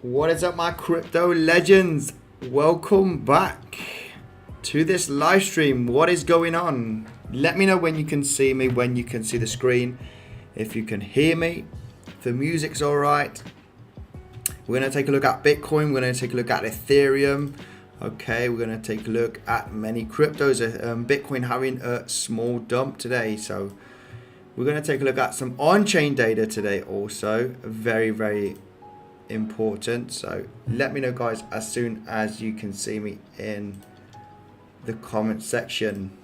What is up, my crypto legends? Welcome back to this live stream. What is going on? Let me know when you can see me, when you can see the screen, if you can hear me, if the music's all right. We're going to take a look at Bitcoin. We're going to take a look at Ethereum. Okay, we're going to take a look at many cryptos. Bitcoin having a small dump today, so we're going to take a look at some on-chain data today also. Very, very important. So let me know, guys, as soon as you can see me in the comment section.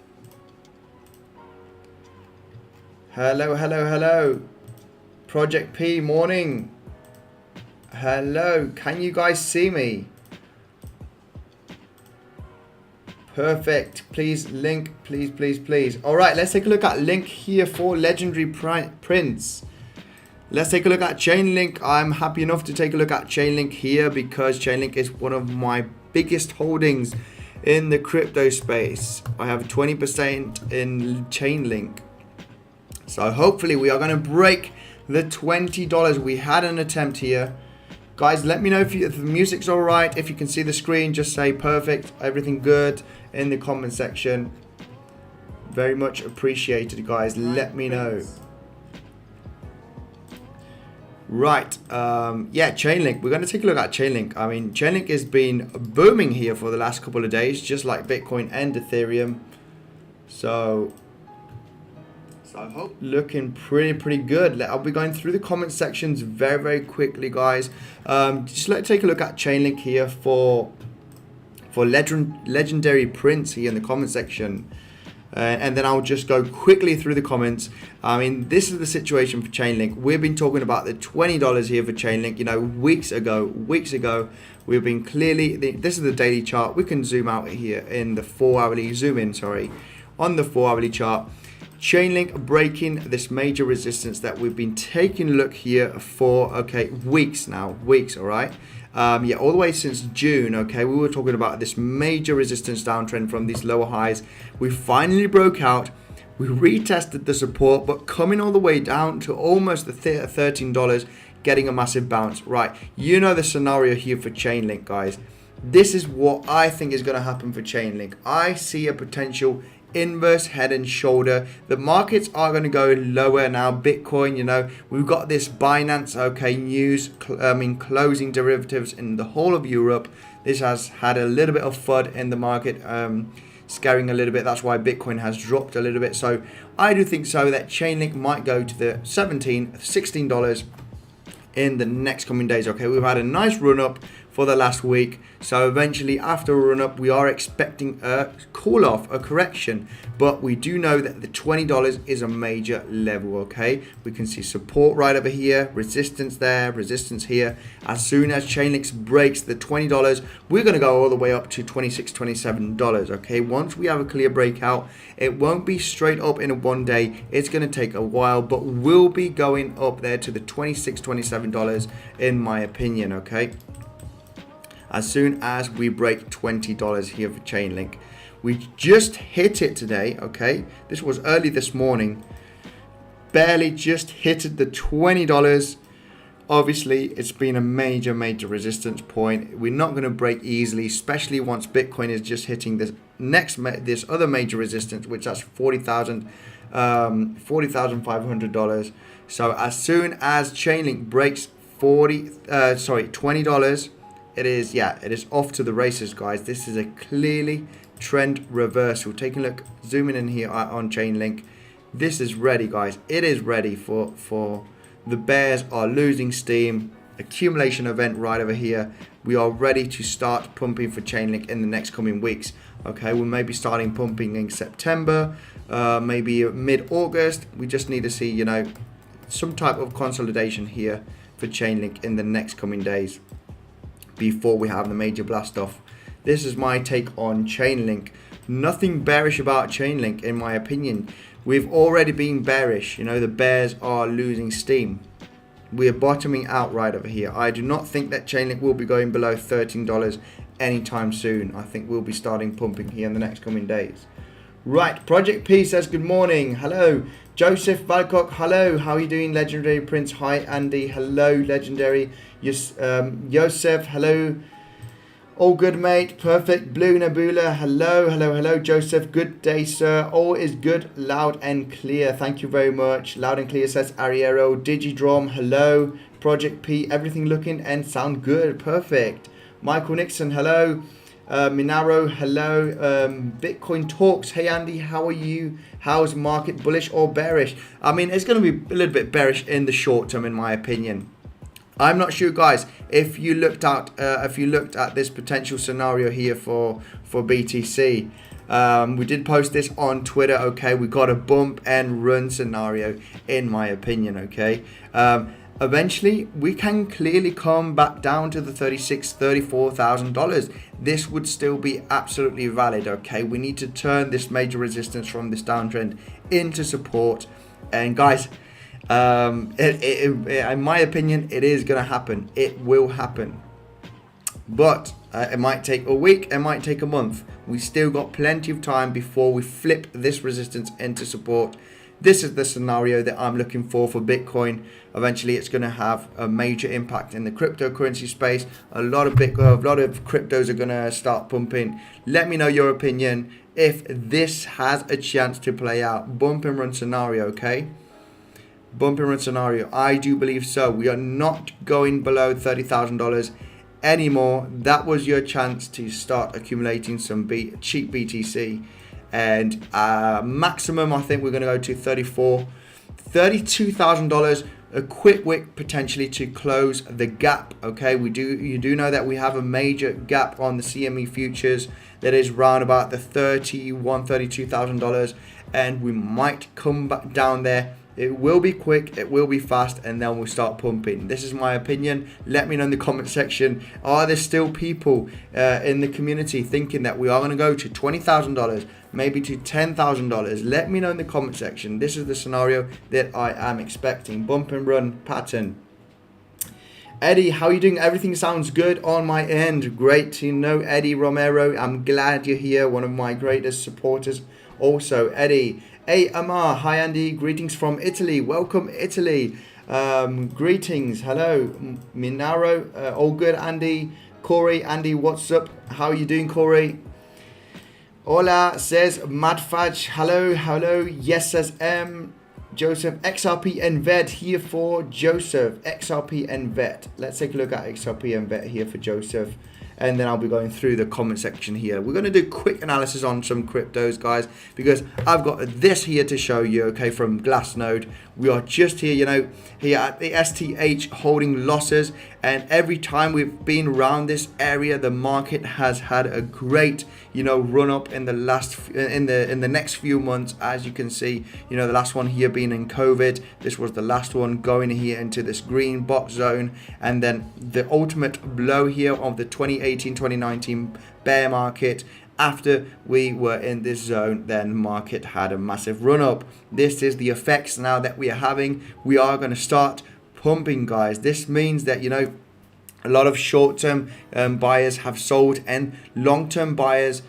Hello. Project P, morning. Hello, can you guys see me? Perfect. Please link, please. All right, let's take a look at link here for legendary prints. Let's take a look at Chainlink. I'm happy enough to take a look at Chainlink here because Chainlink is one of my biggest holdings in the crypto space. I have 20% in Chainlink. So hopefully we are going to break the $20. We had an attempt here. Guys, let me know if the music's all right. If you can see the screen, just say perfect, everything good in the comment section. Very much appreciated, guys. Let me know. Right, yeah, Chainlink. We're going to take a look at Chainlink. I mean, Chainlink has been booming here for the last couple of days, just like Bitcoin and Ethereum. So I hope looking pretty good. I'll be going through the comment sections very quickly, guys. Just let's take a look at Chainlink here for legendary prints here in the comment section. And then I'll just go quickly through the comments. I mean, this is the situation for Chainlink. We've been talking about the $20 here for Chainlink, you know, weeks ago. We've been clearly, this is the daily chart. We can zoom out here in the 4-hourly, zoom in, sorry, on the 4-hourly chart. Chainlink breaking this major resistance that we've been taking a look here for, okay, weeks now, all right? Yeah, all the way since June, okay, we were talking about this major resistance downtrend from these lower highs. We finally broke out. We retested the support, but coming all the way down to almost the $13, getting a massive bounce. Right, you know the scenario here for Chainlink, guys. This is what I think is going to happen for Chainlink. I see a potential inverse head and shoulder. The markets are going to go lower now. Bitcoin, you know, we've got this Binance, okay, news, closing derivatives in the whole of Europe. This has had a little bit of FUD in the market, scaring a little bit. That's why Bitcoin has dropped a little bit. So I do think so that Chainlink might go to the $16 in the next coming days. Okay, we've had a nice run up for the last week, so eventually after a run up we are expecting a cool off, a correction, but we do know that the $20 is a major level. Okay, we can see support right over here, resistance there, resistance here. As soon as Chainlink breaks the $20, we're going to go all the way up to $26, $27. Okay, once we have a clear breakout, it won't be straight up in a one day. It's going to take a while, but we'll be going up there to the $26, $27 in my opinion. Okay, as soon as we break $20 here for Chainlink. We just hit it today, okay? This was early this morning. Barely just hit the $20. Obviously, it's been a major resistance point. We're not going to break easily, especially once Bitcoin is just hitting this this other major resistance, which that's $40,500. So as soon as Chainlink breaks $20, it is off to the races, guys. This is a clearly trend reversal. Taking a look, zooming in here on Chainlink. This is ready, guys. It is ready for the bears are losing steam. Accumulation event right over here. We are ready to start pumping for Chainlink in the next coming weeks. Okay, we may be starting pumping in September, maybe mid-August. We just need to see, you know, some type of consolidation here for Chainlink in the next coming days before we have the major blast off. This is my take on Chainlink. Nothing bearish about Chainlink in my opinion. We've already been bearish. You know, the bears are losing steam. We are bottoming out right over here. I do not think that Chainlink will be going below $13 anytime soon. I think we'll be starting pumping here in the next coming days. Right, Project P says good morning. Hello. Joseph Valcock, hello. How are you doing, Legendary Prince? Hi, Andy. Hello, Legendary. Yes, Joseph, hello. All good, mate. Perfect. Blue Nebula, hello, hello, hello. Joseph, good day, sir. All is good, loud and clear. Thank you very much. Loud and clear, says Ariero. Digidrom, hello. Project P, everything looking and sound good. Perfect. Michael Nixon, hello. Minaro, hello. Bitcoin Talks, hey Andy, how are you? How's market, bullish or bearish? I mean, it's going to be a little bit bearish in the short term, in my opinion. I'm not sure, guys, if you looked at this potential scenario here for BTC. We did post this on Twitter. Okay, we got a bump and run scenario, in my opinion. Okay, eventually we can clearly come back down to the $34,000. This would still be absolutely valid. Okay, we need to turn this major resistance from this downtrend into support, and guys, in my opinion, it is going to happen. It will happen, but it might take a week, it might take a month. We still got plenty of time before we flip this resistance into support. This is the scenario that I'm looking for Bitcoin. Eventually, it's going to have a major impact in the cryptocurrency space. A lot of cryptos are going to start pumping. Let me know your opinion if this has a chance to play out. Bump and run scenario, okay? Bump and run scenario. I do believe so. We are not going below $30,000 anymore. That was your chance to start accumulating some cheap BTC. And maximum, I think we're going to go to $32,000. A quick wick potentially to close the gap. Okay, you do know that we have a major gap on the CME futures that is round about the $32,000, and we might come back down there. It will be quick, it will be fast, and then we'll start pumping. This is my opinion. Let me know in the comment section. Are there still people in the community thinking that we are going to go to $20,000, maybe to $10,000? Let me know in the comment section. This is the scenario that I am expecting. Bump and run pattern. Eddie, how are you doing? Everything sounds good on my end. Great to know, Eddie Romero. I'm glad you're here. One of my greatest supporters. Also, Eddie. Hey, Amar. Hi, Andy. Greetings from Italy. Welcome, Italy. Greetings. Hello. Minaro. All good, Andy. Corey. Andy, what's up? How are you doing, Corey? Hola, says Madfaj. Hello, hello. Yes, says M. Joseph. XRP and VET here for Joseph. XRP and VET. Let's take a look at XRP and VET here for Joseph. And then I'll be going through the comment section here. We're going to do quick analysis on some cryptos, guys, because I've got this here to show you, okay, from Glassnode. We are just here, here at the STH holding losses. And every time we've been around this area, the market has had a great, run up in the next few months. As you can see, the last one here being in COVID. This was the last one going here into this green box zone. And then the ultimate blow here of the 2018-2019 bear market. After we were in this zone, then market had a massive run up. This is the effects now that we are having. We are going to start pumping, guys. This means that, a lot of short-term buyers have sold, and long-term buyers,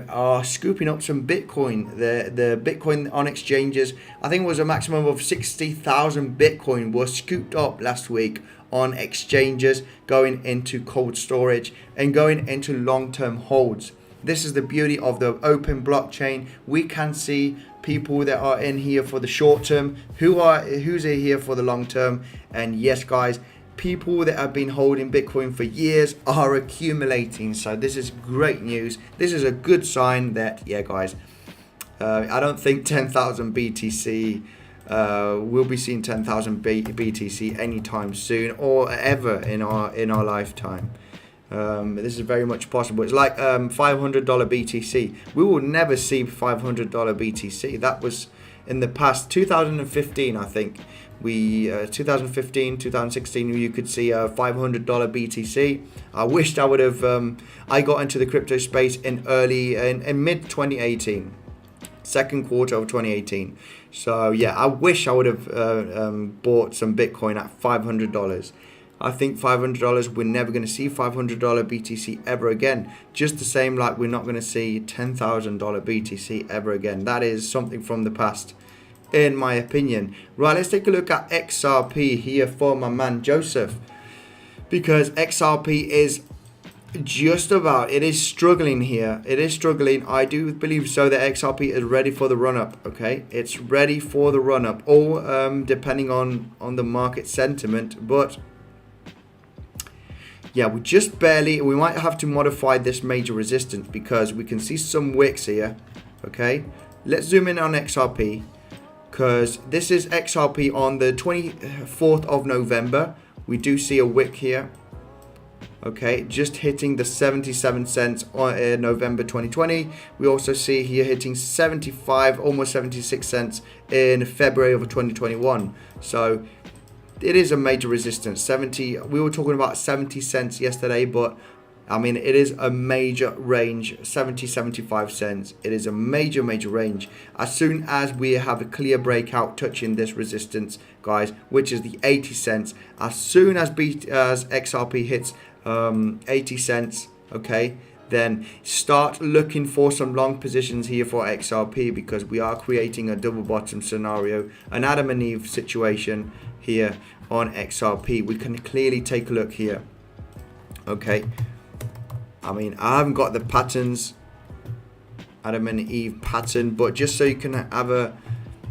are scooping up some Bitcoin. The Bitcoin on exchanges, I think it was a maximum of 60,000 Bitcoin was scooped up last week on exchanges, going into cold storage and going into long-term holds. This is the beauty of the open blockchain. We can see people that are in here for the short term, who's here for the long term. And yes, guys, people that have been holding Bitcoin for years are accumulating. So this is great news. This is a good sign that, yeah, guys, I don't think 10,000 BTC we'll be seeing 10,000 BTC anytime soon or ever in our lifetime. This is very much possible. It's like $500 BTC. We will never see $500 BTC. That was in the past 2015, I think. 2016, you could see a $500 BTC. I wished I would have. I got into the crypto space in mid 2018, second quarter of 2018. So yeah, I wish I would have bought some Bitcoin at $500. I think $500, we're never going to see $500 BTC ever again. Just the same like we're not going to see $10,000 BTC ever again. That is something from the past, in my opinion. Right, let's take a look at XRP here for my man Joseph. Because XRP is just about, it is struggling here. It is struggling. I do believe so that XRP is ready for the run up. Okay, it's ready for the run up, all depending on the market sentiment. But yeah, we just barely, we might have to modify this major resistance because we can see some wicks here. Okay, let's zoom in on XRP, because this is XRP on the 24th of November. We do see a wick here. Okay, just hitting the 77 cents on November 2020. We also see here hitting 75, almost 76 cents in February of 2021. So it is a major resistance. 70, we were talking about 70 cents yesterday, but I mean, it is a major range, 70, 75 cents. It is a major range. As soon as we have a clear breakout touching this resistance, guys, which is the 80 cents, as soon as XRP hits 80 cents, okay, then start looking for some long positions here for XRP, because we are creating a double bottom scenario, an Adam and Eve situation here on XRP. We can clearly take a look here. Okay, I mean, I haven't got the patterns, Adam and Eve pattern, but just so you can have a,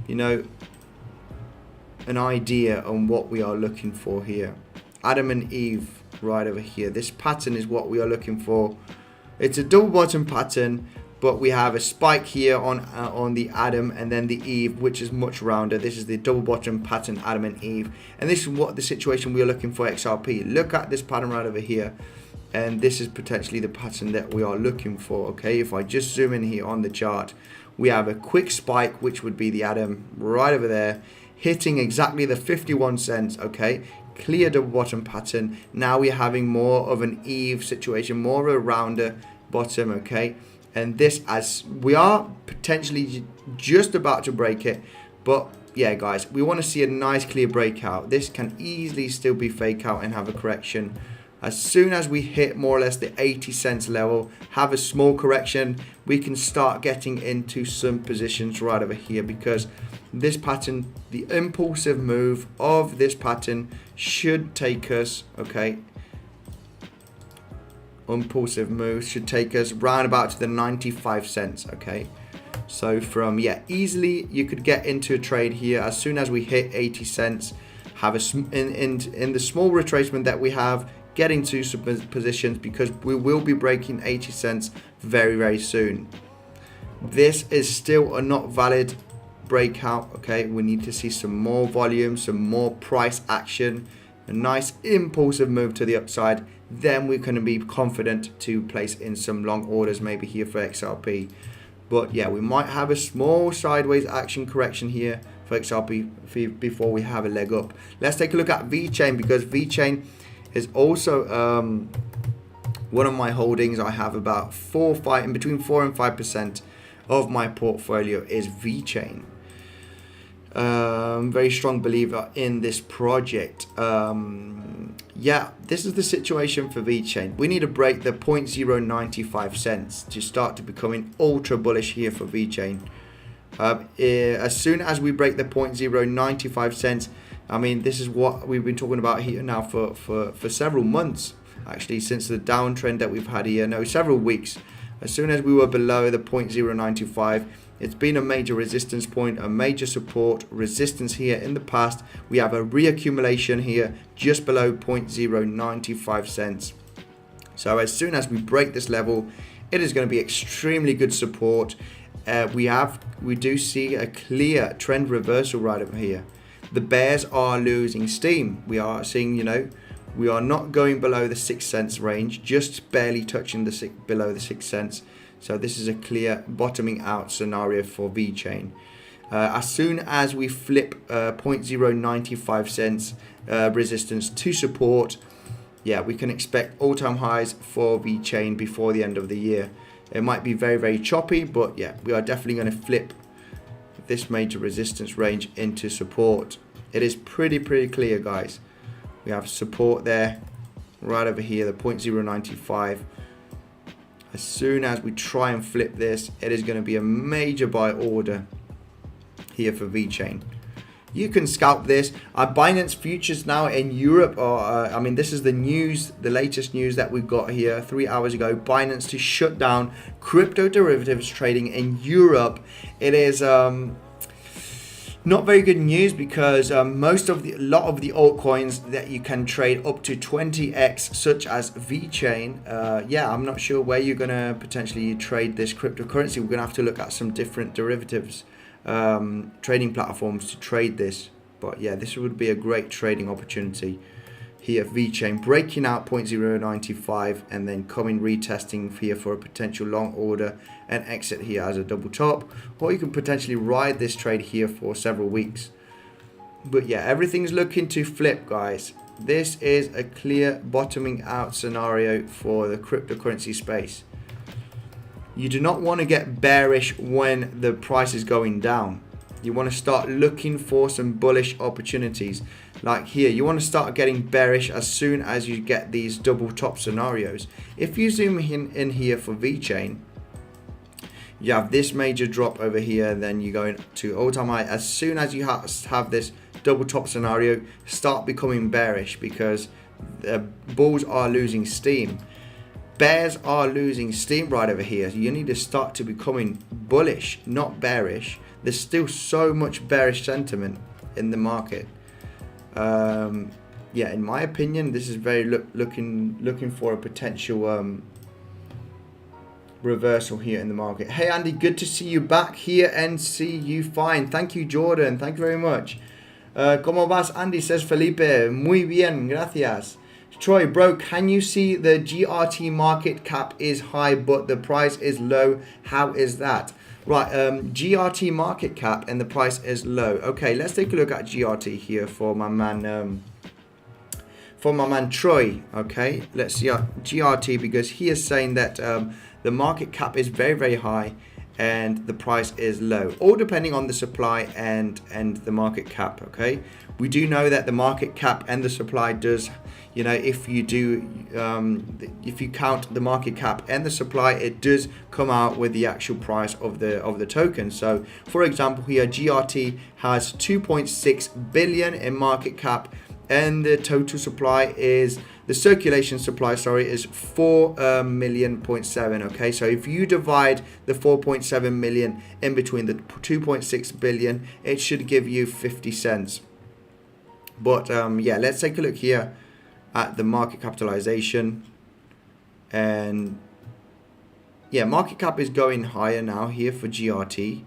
you know, an idea on what we are looking for here. Adam and Eve right over here. This pattern is what we are looking for. It's a double bottom pattern, but we have a spike here on the Adam and then the Eve, which is much rounder. This is the double bottom pattern, Adam and Eve, and this is what the situation we are looking for XRP. Look at this pattern right over here, and this is potentially the pattern that we are looking for. Okay, if I just zoom in here on the chart, we have a quick spike, which would be the Adam right over there, hitting exactly the 51 cents. Okay, clear double bottom pattern. Now we're having more of an Eve situation, more of a rounder bottom. Okay, and this, as we are potentially just about to break it, but yeah guys, we want to see a nice clear breakout. This can easily still be fake out and have a correction. As soon as we hit more or less the 80 cents level, have a small correction, we can start getting into some positions right over here, because this pattern, the impulsive move of this pattern should take us, okay, impulsive move should take us round about to the 95 cents. Okay, so from, yeah, easily you could get into a trade here as soon as we hit 80 cents, have a in the small retracement that we have, get into some positions, because we will be breaking 80 cents very soon. This is still a not valid breakout. Okay, we need to see some more volume, some more price action, a nice impulsive move to the upside. Then we're going to be confident to place in some long orders maybe here for XRP. But yeah, we might have a small sideways action correction here for XRP before we have a leg up. Let's take a look at VeChain, because VeChain is also one of my holdings. I have about between 4 and 5% of my portfolio is VeChain. Very strong believer in this project. Yeah, this is the situation for VeChain. We need to break the 0.095 cents to start to becoming ultra bullish here for VeChain. As soon as we break the 0.095 cents, I mean, this is what we've been talking about here now for several months, actually, since the downtrend that we've had here. No, several weeks. As soon as we were below the 0.095, it's been a major resistance point, a major support resistance here in the past. We have a reaccumulation here just below 0.095 cents. So as soon as we break this level, it is going to be extremely good support. We do see a clear trend reversal right over here. The bears are losing steam. We are seeing, you know, we are not going below the 6 cents range, just barely touching below the 6 cents. So this is a clear bottoming out scenario for VeChain. As soon as we flip 0.095 cents resistance to support, yeah, we can expect all-time highs for VeChain before the end of the year. It might be very choppy, but yeah, we are definitely going to flip this major resistance range into support. It is pretty clear, guys. We have support there, right over here, the 0.095. As soon as we try and flip this, it is going to be a major buy order here for VeChain. You can scalp this. Binance Futures now in Europe, I mean, this is the news, the latest news that we got here 3 hours ago. Binance to shut down crypto derivatives trading in Europe. It is not very good news because a lot of the altcoins that you can trade up to 20x, such as VeChain, yeah, I'm not sure where you're gonna potentially trade this cryptocurrency. We're gonna have to look at some different derivatives trading platforms to trade this. But yeah, this would be a great trading opportunity here. VeChain breaking out 0.095 and then coming retesting here for a potential long order and exit here as a double top, or you can potentially ride this trade here for several weeks. But yeah, everything's looking to flip, guys. This is a clear bottoming out scenario for the cryptocurrency space. You do not want to get bearish when the price is going down. You want to start looking for some bullish opportunities. Like here, you want to start getting bearish as soon as you get these double top scenarios. If you zoom in here for VeChain, you have this major drop over here, then you go into all-time high. As soon as you have this double top scenario, start becoming bearish because the bulls are losing steam. Bears are losing steam right over here. You need to start to becoming bullish, not bearish. There's still so much bearish sentiment in the market. Yeah, in my opinion, this is very looking for a potential reversal here in the market. Hey Andy, good to see you back here and see you fine. Thank you, Jordan. Thank you very much. ¿Cómo vas, Andy? Says Felipe. Muy bien, gracias. Troy, bro, can you see the GRT market cap is high but the price is low? How is that? Right, GRT market cap and the price is low. Okay, let's take a look at GRT here for my man Troy. Okay, let's see GRT because he is saying that the market cap is very, very high and the price is low, all depending on the supply and the market cap. Okay, we do know that the market cap and the supply does, you know, if you count the market cap and the supply, it does come out with the actual price of the token. So for example here, GRT has 2.6 billion in market cap and the total supply is, the circulation supply, sorry, is 4.7 million. Okay, so if you divide the 4.7 million in between the 2.6 billion, it should give you 50 cents. But yeah, let's take a look here at the market capitalization. And yeah, market cap is going higher now here for GRT,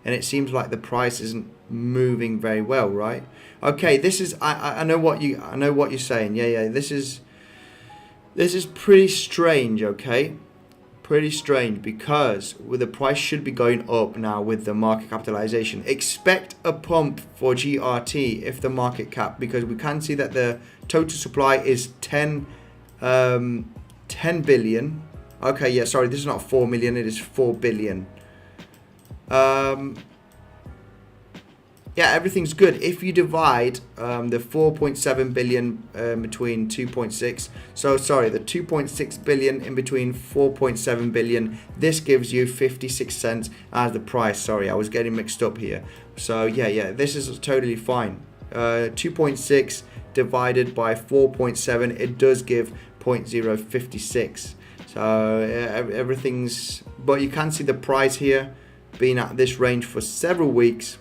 and it seems like the price isn't moving very well, right? Okay, this is I know what you're saying. Yeah, this is pretty strange. Okay, pretty strange because the price should be going up now with the market capitalization. Expect a pump for GRT if the market cap, because we can see that the total supply is 10 billion. Okay, yeah, sorry, this is not 4 million, it is 4 billion. Yeah, everything's good. If you divide the 4.7 billion between 2.6, so sorry, the 2.6 billion in between 4.7 billion, this gives you 56 cents as the price. Sorry, I was getting mixed up here. So yeah, this is totally fine. 2.6 divided by 4.7, it does give 0.056. So everything's, but you can see the price here being at this range for several weeks,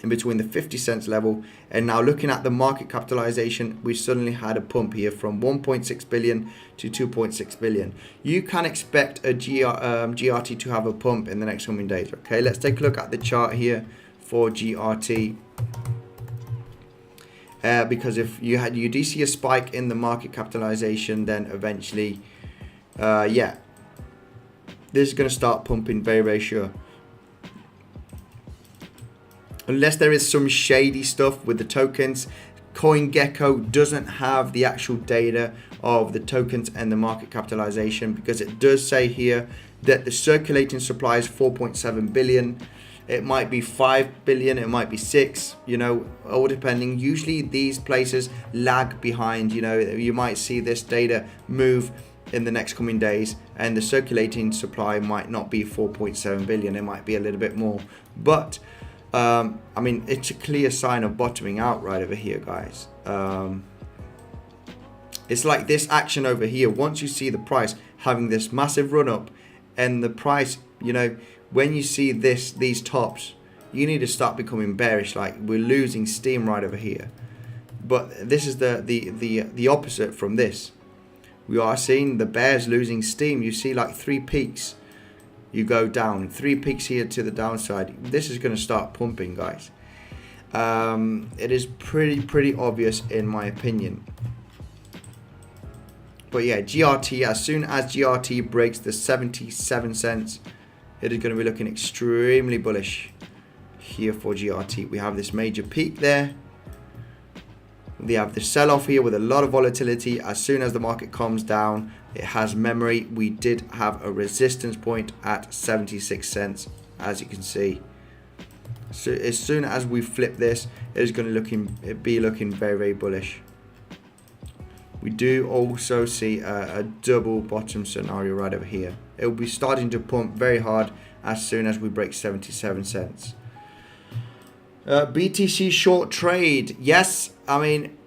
in between the 50 cents level, and now looking at the market capitalization, we suddenly had a pump here from 1.6 billion to 2.6 billion. You can expect a GRT to have a pump in the next coming days. Okay, let's take a look at the chart here for GRT, because if you do see a spike in the market capitalization, then eventually yeah, this is going to start pumping, very, very sure. Unless there is some shady stuff with the tokens. CoinGecko doesn't have the actual data of the tokens and the market capitalization, because it does say here that the circulating supply is 4.7 billion it might be 5 billion, it might be 6, you know, all depending. Usually these places lag behind, you know, you might see this data move in the next coming days, and the circulating supply might not be 4.7 billion, it might be a little bit more. But I mean, it's a clear sign of bottoming out right over here, guys. It's like this action over here. Once you see the price having this massive run up, and the price, you know, when you see these tops, you need to start becoming bearish. Like, we're losing steam right over here. But this is the opposite from this. We are seeing the bears losing steam. You see like 3 peaks, you go down, 3 peaks here to the downside. This is going to start pumping, guys. It is pretty obvious in my opinion. But yeah, GRT, as soon as GRT breaks the 77 cents, it is going to be looking extremely bullish here for GRT. We have this major peak there. We have the sell-off here with a lot of volatility. As soon as the market calms down, it has memory. We did have a resistance point at 76 cents, as you can see. So as soon as we flip this, it is going to be looking very bullish. We do also see a double bottom scenario right over here. It will be starting to pump very hard as soon as we break 77 cents. BTC Short Trade. Yes, I mean,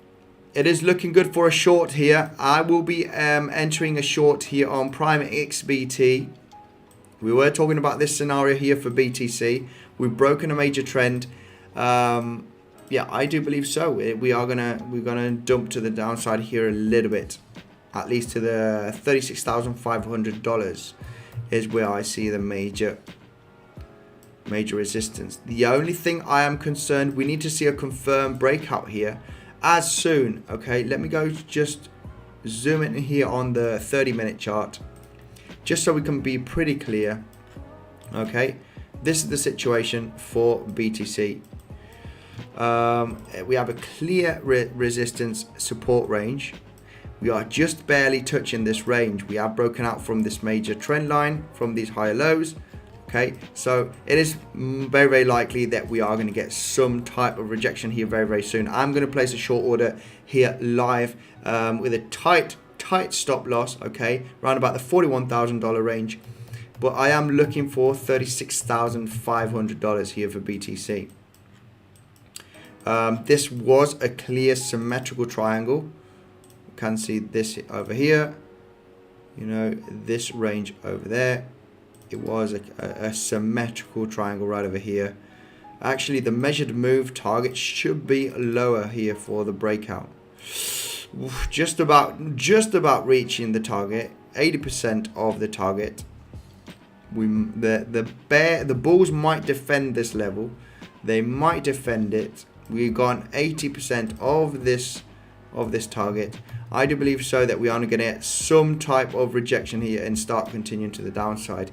it is looking good for a short here. I will be entering a short here on PrimeXbt. We were talking about this scenario here for BTC. We've broken a major trend. Yeah, I do believe so. We're gonna dump to the downside here a little bit, at least to the $36,500 is where I see the major resistance. The only thing I am concerned, we need to see a confirmed breakout here as soon. Okay, let me go just zoom in here on the 30-minute chart, just so we can be pretty clear. Okay, this is the situation for BTC. We have a clear resistance support range. We are just barely touching this range. We have broken out from this major trend line, from these higher lows. Okay, so it is very likely that we are going to get some type of rejection here very soon. I'm going to place a short order here live with a tight stop loss, okay, around about the $41,000 range. But I am looking for $36,500 here for BTC. This was a clear symmetrical triangle. You can see this over here, you know, this range over there. It was a symmetrical triangle right over here. Actually, the measured move target should be lower here for the breakout. Just about reaching the target, 80% of the target. The bulls might defend this level. They might defend it. We've gone 80% of this target. I do believe so that we are going to get some type of rejection here and start continuing to the downside.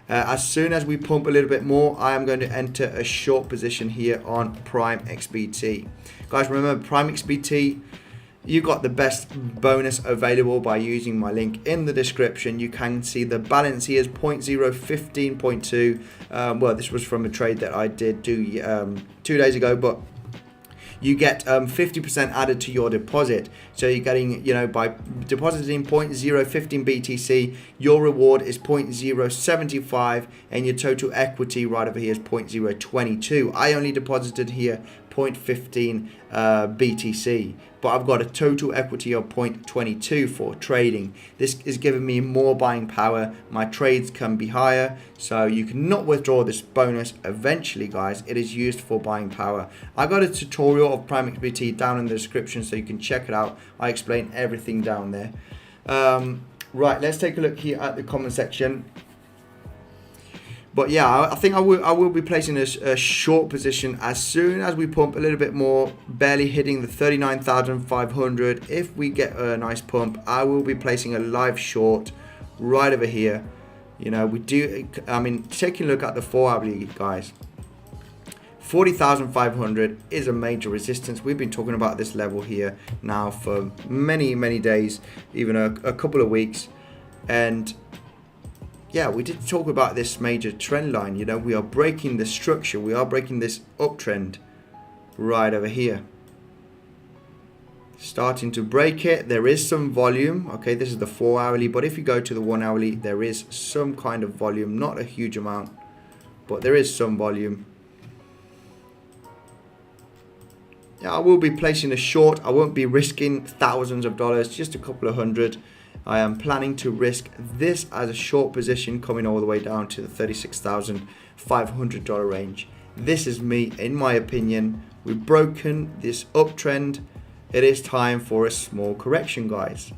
As soon as we pump a little bit more, I am going to enter a short position here on PrimeXbt. Guys, remember, PrimeXbt, you got the best bonus available by using my link in the description. You can see the balance here is 0.015.2. Well, this was from a trade that I did 2 days ago, but you get 50% added to your deposit. So you're getting, you know, by depositing 0.015 BTC, your reward is 0.075, and your total equity right over here is 0.022. I only deposited here 0.15 BTC, but I've got a total equity of 0.22 for trading. This is giving me more buying power. My trades can be higher, so you cannot withdraw this bonus eventually, guys. It is used for buying power. I got a tutorial of PrimeXbt down in the description, so you can check it out. I explain everything down there. Right, let's take a look here at the comment section. But yeah, I think I will be placing a short position as soon as we pump a little bit more, barely hitting the 39,500. If we get a nice pump, I will be placing a live short right over here. You know, we do, I mean, taking a look at the 4-hourly, guys. 40,500 is a major resistance. We've been talking about this level here now for many days, even a couple of weeks. And yeah, we did talk about this major trend line. You know, we are breaking the structure. We are breaking this uptrend right over here. Starting to break it. There is some volume. Okay, this is the 4 hourly, but if you go to the 1 hourly, there is some kind of volume, not a huge amount, but there is some volume. Yeah, I will be placing a short. I won't be risking thousands of dollars, just a couple of hundred. I am planning to risk this as a short position coming all the way down to the $36,500 range. This is me, in my opinion. We've broken this uptrend. It is time for a small correction, guys.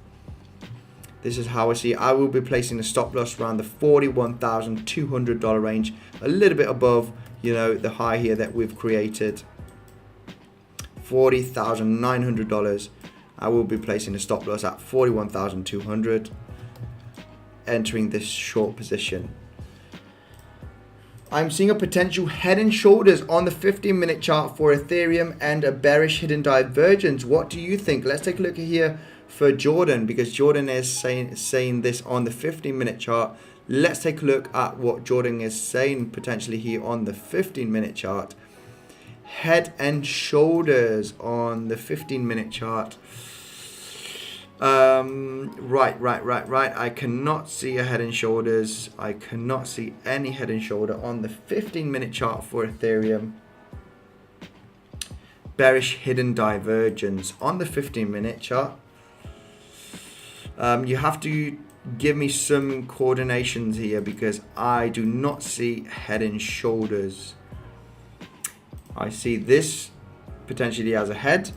This is how I see it. I will be placing a stop loss around the $41,200 range, a little bit above, you know, the high here that we've created. $40,900. I will be placing a stop loss at 41,200, entering this short position. I'm seeing a potential head and shoulders on the 15-minute chart for Ethereum and a bearish hidden divergence. What do you think? Let's take a look here for Jordan, because Jordan is saying this on the 15-minute chart. Let's take a look at what Jordan is saying potentially here on the 15-minute chart. Head and shoulders on the 15-minute chart. Right. I cannot see a head and shoulders. I cannot see any head and shoulder on the 15-minute chart for Ethereum. Bearish hidden divergence on the 15-minute chart. You have to give me some coordinations here, because I do not see head and shoulders. I see this potentially as a head,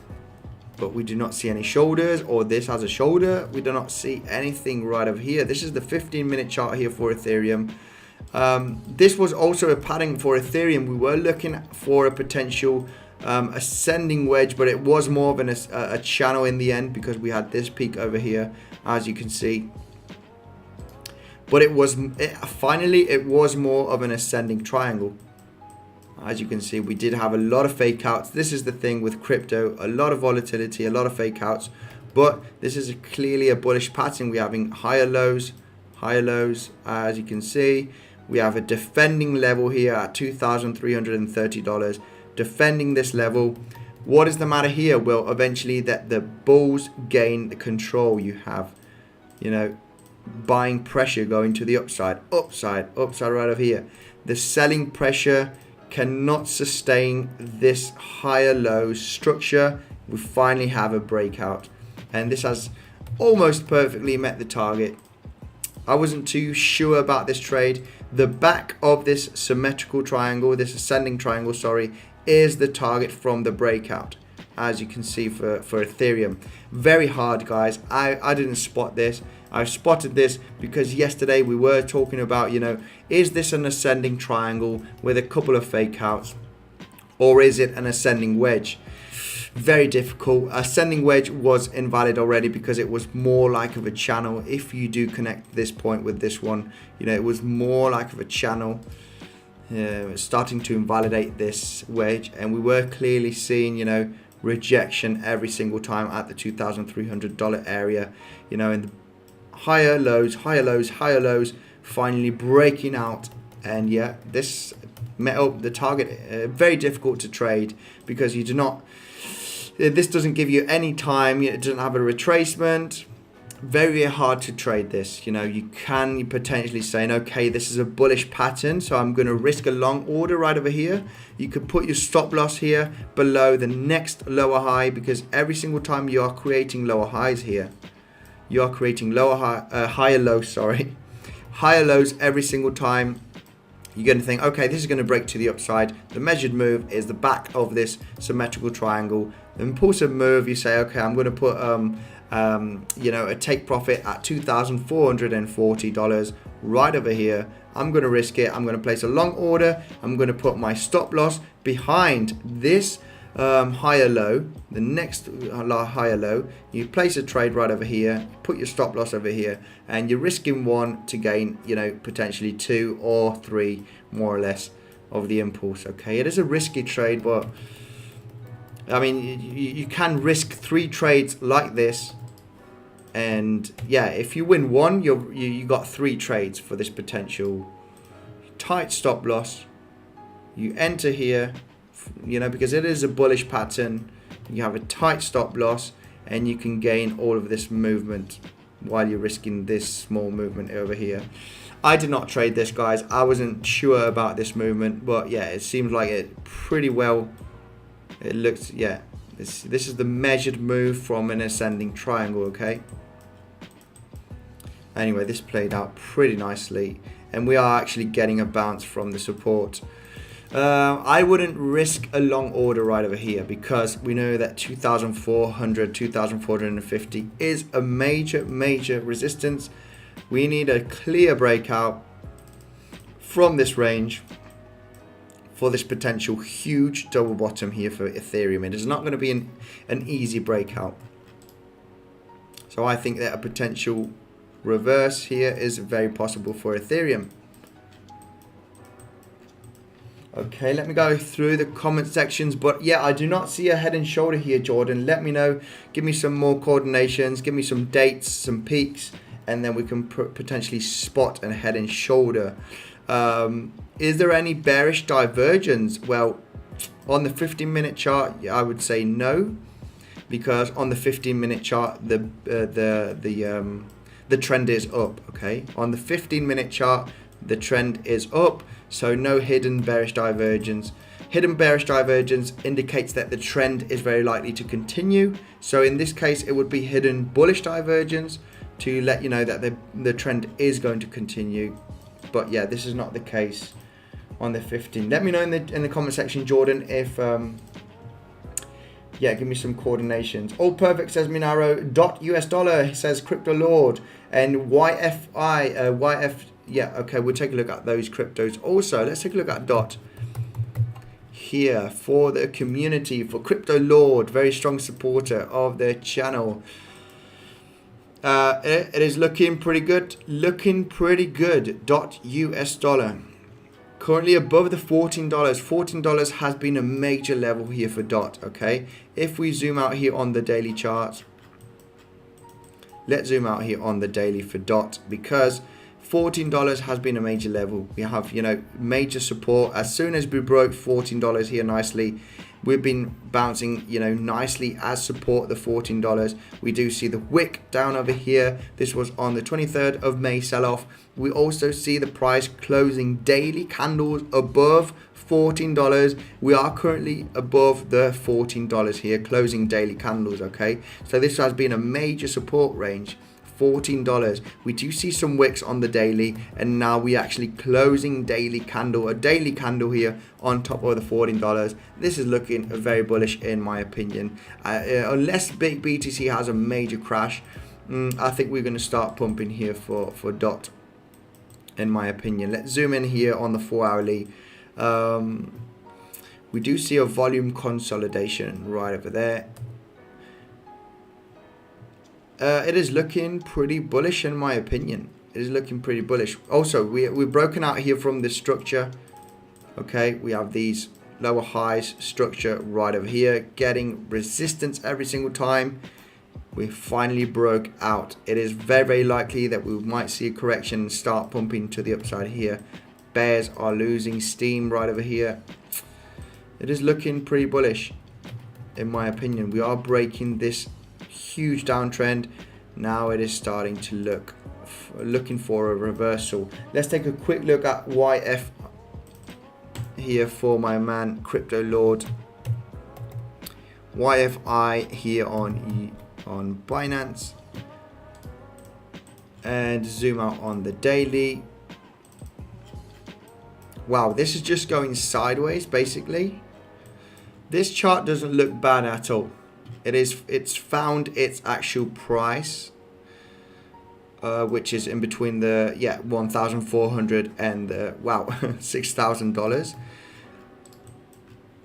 but we do not see any shoulders, or this has a shoulder. We do not see anything right over here. This is the 15-minute chart here for Ethereum. This was also a pattern for Ethereum. We were looking for a potential ascending wedge, but it was more of a channel in the end, because we had this peak over here, as you can see. But finally it was more of an ascending triangle. As you can see, we did have a lot of fake outs. This is the thing with crypto, a lot of volatility, a lot of fake outs, but this is clearly a bullish pattern. We're having higher lows, as you can see. We have a defending level here at $2,330, defending this level. What is the matter here? Well, eventually that the bulls gain the control. You have, you know, buying pressure going to the upside right over here. The selling pressure cannot sustain this higher low structure. We finally have a breakout, and this has almost perfectly met the target. I wasn't too sure about this trade. The back of this symmetrical triangle, this ascending triangle, sorry, is the target from the breakout, as you can see for Ethereum. Very hard, guys. I didn't spot this. I spotted this because yesterday we were talking about, you know, is this an ascending triangle with a couple of fake outs, or is it an ascending wedge? Very difficult. Ascending wedge was invalid already because it was more like of a channel. If you do connect this point with this one, you know, it was more like of a channel. Starting to invalidate this wedge, and we were clearly seeing, you know, rejection every single time at the $2,300 area, you know, and the higher lows, finally breaking out. And yeah, this met up the target. Very difficult to trade because you do not, this doesn't give you any time. It doesn't have a retracement. Very hard to trade this. You know, you can potentially say, okay, this is a bullish pattern, so I'm going to risk a long order right over here. You could put your stop loss here below the next lower high, because every single time you are creating lower highs here, you are creating higher lows, higher lows every single time. You're going to think, okay, this is going to break to the upside. The measured move is the back of this symmetrical triangle. The impulsive move, you say, okay, I'm going to put you know, a take profit at $2,440 right over here. I'm going to risk it. I'm going to place a long order. I'm going to put my stop loss behind this higher low, the next higher low. You place a trade right over here, put your stop loss over here, and you're risking one to gain, you know, potentially 2 or 3 more or less of the impulse. Okay, it is a risky trade, but I mean, you can risk 3 trades like this And yeah, if you win one, you got 3 trades for this potential tight stop loss. You enter here, you know, because it is a bullish pattern. You have a tight stop loss, and you can gain all of this movement while you're risking this small movement over here. I did not trade this, guys. I wasn't sure about this movement, but yeah, it seems like it pretty well. It looks, yeah, this is the measured move from an ascending triangle, okay? Anyway, this played out pretty nicely, and we are actually getting a bounce from the support. I wouldn't risk a long order right over here, because we know that 2,400, 2,450 is a major resistance. We need a clear breakout from this range for this potential huge double bottom here for Ethereum. It is not going to be an easy breakout. So I think that a potential reverse here is very possible for Ethereum. Okay, let me go through the comment sections. But yeah, I do not see a head and shoulder here, Jordan. Let me know. Give me some more coordinations. Give me some dates, some peaks, and then we can potentially spot a head and shoulder. Is there any bearish divergence? Well, on the 15-minute chart, I would say no, because on the 15-minute chart, the trend is up. Okay, on the 15-minute chart, the trend is up, so no hidden bearish divergence. Hidden bearish divergence indicates that the trend is very likely to continue. So in this case, it would be hidden bullish divergence to let you know that the trend is going to continue. But yeah, this is not the case on the 15. Let me know in the comment section, Jordan, if yeah, give me some coordinations. All perfect, says Minaro. US dollar says Crypto Lord, and YF. Yeah, okay, we'll take a look at those cryptos. Also, let's take a look at DOT here for the community, for Crypto Lord, very strong supporter of their channel. It is looking pretty good. US dollar currently above the $14. $14 has been a major level here for DOT. Okay, if we zoom out here on the daily chart, let's zoom out here on the daily for DOT, because $14 has been a major level. We have, you know, major support. As soon as we broke $14 here nicely, we've been bouncing, you know, nicely as support, the $14. We do see the wick down over here. This was on the 23rd of May sell-off. We also see the price closing daily candles above $14. We are currently above the $14 here, closing daily candles, okay? So this has been a major support range. $14. We do see some wicks on the daily, and now we actually closing a daily candle here on top of the $14. This is looking very bullish in my opinion. Unless big BTC has a major crash, I think we're going to start pumping here for DOT, in my opinion. Let's zoom in here on the 4-hourly. We do see a volume consolidation right over there. It is looking pretty bullish in my opinion. It is looking pretty bullish. Also, we're broken out here from the structure. Okay, we have these lower highs structure right over here, getting resistance every single time. We finally broke out. It is very likely that we might see a correction and start pumping to the upside here. Bears are losing steam right over here. It is looking pretty bullish in my opinion. We are breaking this huge downtrend. Now it is starting to looking for a reversal. Let's take a quick look at YF here for my man Crypto Lord. YFI here on Binance, and zoom out on the daily. Wow, this is just going sideways basically. This chart doesn't look bad at all. It's found its actual price, which is in between the 1,400 and $6,000.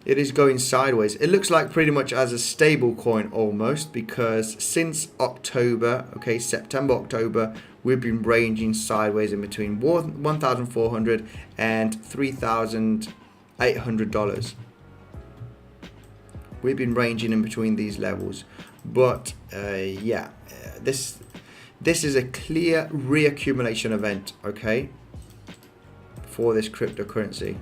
It is going sideways. It looks like pretty much as a stable coin almost, because since October, okay, September, October, we've been ranging sideways in between $1,400 and $3,800. We've been ranging in between these levels, but this This is a clear reaccumulation event, okay, for this cryptocurrency.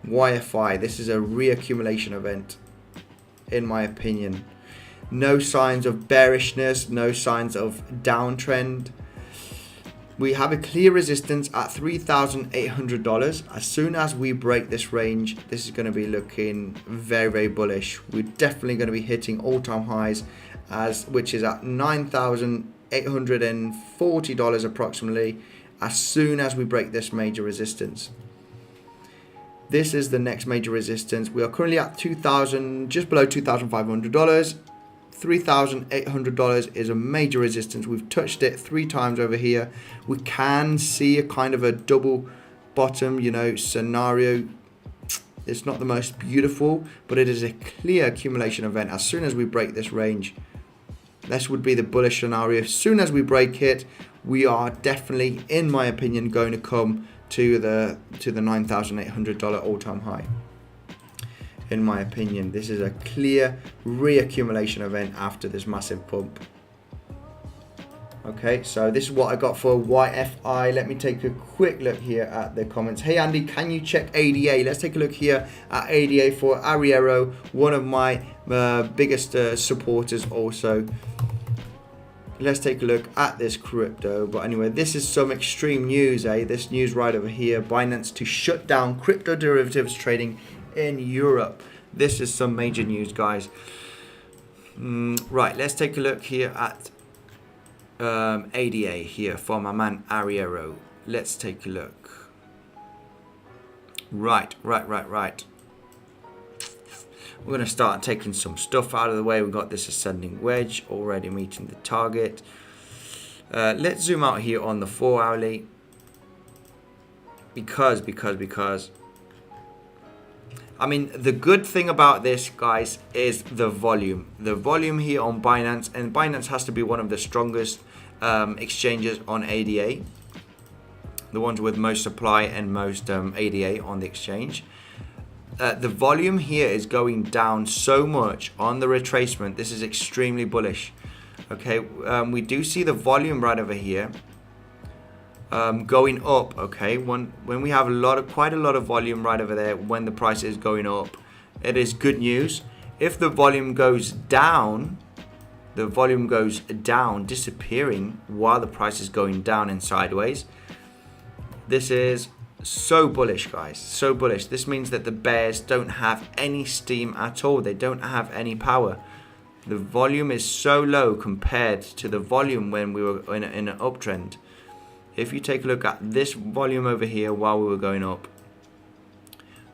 YFI, this is a reaccumulation event, in my opinion. No signs of bearishness, no signs of downtrend. We have a clear resistance at $3,800. As soon as we break this range, this is going to be looking very, very bullish. We're definitely going to be hitting all-time highs, which is at $9,840 approximately, as soon as we break this major resistance. This is the next major resistance. We are currently at just below $2,500. $3,800 is a major resistance. We've touched it 3 times over here. We can see a kind of a double bottom, scenario. It's not the most beautiful, but it is a clear accumulation event. As soon as we break this range, this would be the bullish scenario. As soon as we break it, we are definitely, in my opinion, going to come to the $9,800 all-time high. In my opinion, this is a clear reaccumulation event after this massive pump. Okay, so this is what I got for YFI. Let me take a quick look here at the comments. Hey Andy, can you check ADA? Let's take a look here at ADA for Arriero, one of my biggest supporters also. Let's take a look at this crypto. But anyway, this is some extreme news, this news right over here. Binance to shut down crypto derivatives trading in Europe. This is some major news, guys. Right, let's take a look here at ADA here for my man Arriero. Let's take a look. Right. We're going to start taking some stuff out of the way. We've got this ascending wedge already meeting the target. Let's zoom out here on the 4 hourly. Because I mean, the good thing about this, guys, is the volume. The volume here on Binance, and Binance has to be one of the strongest exchanges on ADA. The ones with most supply and most ADA on the exchange. The volume here is going down so much on the retracement. This is extremely bullish. Okay, we do see the volume right over here. Going up, okay, when we have quite a lot of volume right over there, when the price is going up, it is good news. If the volume goes down, disappearing while the price is going down and sideways. This is so bullish, guys, so bullish. This means that the bears don't have any steam at all. They don't have any power. The volume is so low compared to the volume when we were in an uptrend. If you take a look at this volume over here while we were going up,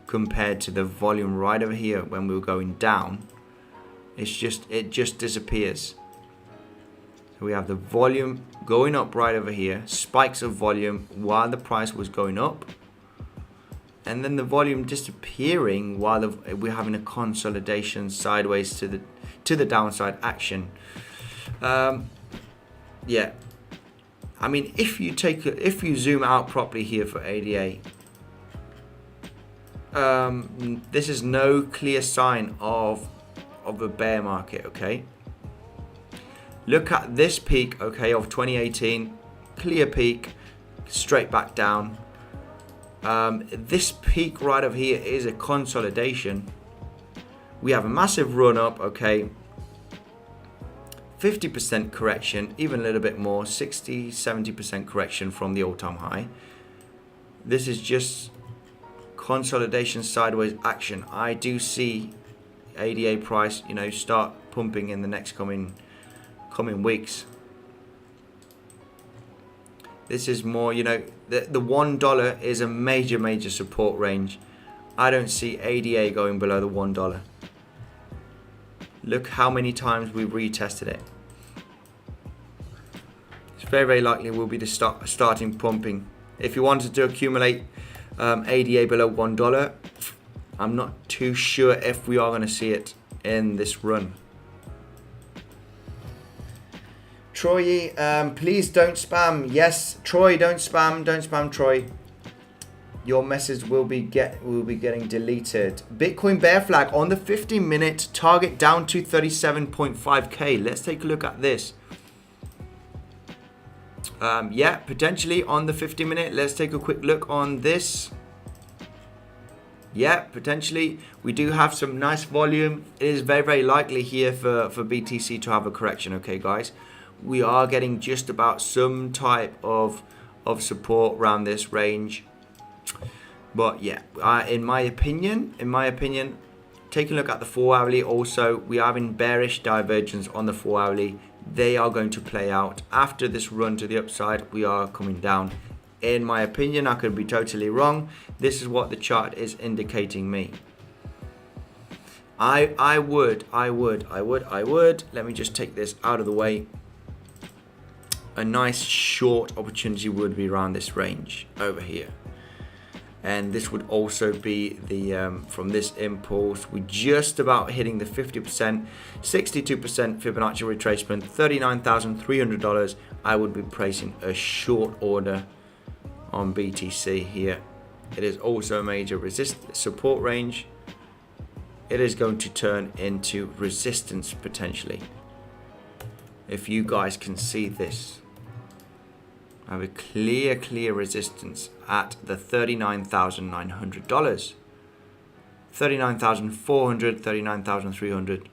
compared to the volume right over here when we were going down, it just disappears. So we have the volume going up right over here, spikes of volume while the price was going up, and then the volume disappearing while we're having a consolidation sideways to the downside action. Yeah. I mean, if you zoom out properly here for ADA, this is no clear sign of a bear market. Okay, look at this peak, okay, of 2018, clear peak, straight back down. This peak right over here is a consolidation. We have a massive run up, okay. 50% correction, even a little bit more, 60-70% correction from the all-time high. This is just consolidation sideways action. I do see ADA price, start pumping in the next coming weeks. This is more, the $1 is a major support range. I don't see ADA going below the $1. Look how many times we've retested it. It's very likely we'll be starting pumping. If you wanted to accumulate ADA below $1, I'm not too sure if we are going to see it in this run. Troy, please don't spam. Yes, Troy, don't spam, Troy. Your message will be getting deleted. Bitcoin bear flag on the 15-minute target down to 37.5k. Let's take a look at this. Yeah, potentially on the 50-minute. Let's take a quick look on this. Yeah, potentially. We do have some nice volume. It is very, very likely here for BTC to have a correction, okay, guys? We are getting just about some type of support around this range. But yeah, in my opinion, take a look at the 4-hourly. Also, we are having bearish divergence on the 4-hourly. They are going to play out after this run to the upside. We are coming down. In my opinion, I could be totally wrong. This is what the chart is indicating me. I would. Let me just take this out of the way. A nice short opportunity would be around this range over here. And this would also be the from this impulse, we're just about hitting the 50%, 62% Fibonacci retracement, $39,300. I would be placing a short order on BTC here. It is also a major support range. It is going to turn into resistance potentially. If you guys can see this, I have a clear resistance at the $39,900. $39,400, $39,300.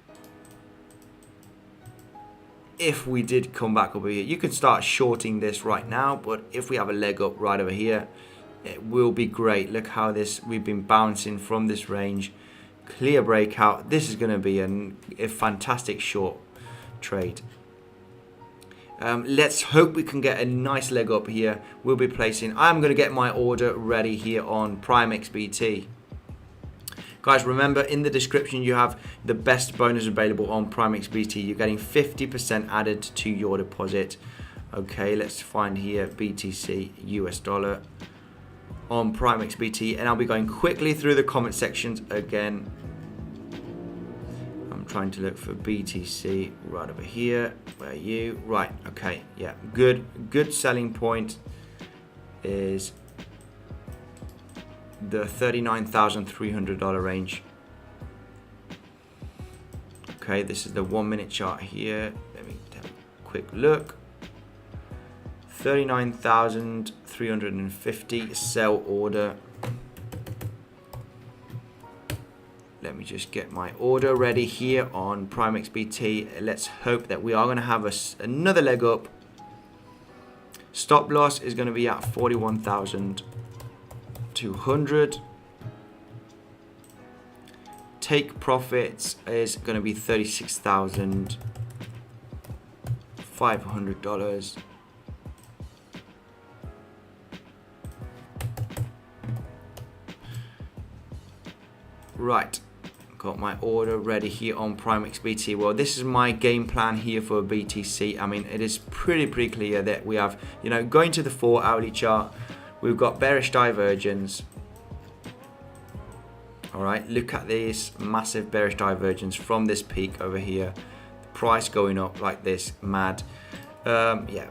If we did come back over here, you can start shorting this right now, but if we have a leg up right over here, it will be great. Look how we've been bouncing from this range. Clear breakout. This is going to be a fantastic short trade. Let's hope we can get a nice leg up here. We'll be placing, I'm going to get my order ready here on PrimeXbt. Guys, remember in the description you have the best bonus available on PrimeXbt. You're getting 50% added to your deposit. Okay, let's find here BTC US dollar on PrimeXbt, and I'll be going quickly through the comment sections again. I'm trying to look for BTC right over here. Where are you? Right, okay, yeah, good selling point is the $39,300 range. Okay, this is the 1 minute chart here. Let me have a quick look. 39,350 sell order. Let me just get my order ready here on PrimeXbt. Let's hope that we are going to have another leg up. Stop loss is going to be at 41,200. Take profits is going to be $36,500. Right, got my order ready here on PrimeXbt. Well, this is my game plan here for BTC. I mean, it is pretty clear that we have, going to the 4-hourly chart, we've got bearish divergence. All right, look at this massive bearish divergence from this peak over here. The price going up like this, mad. Yeah,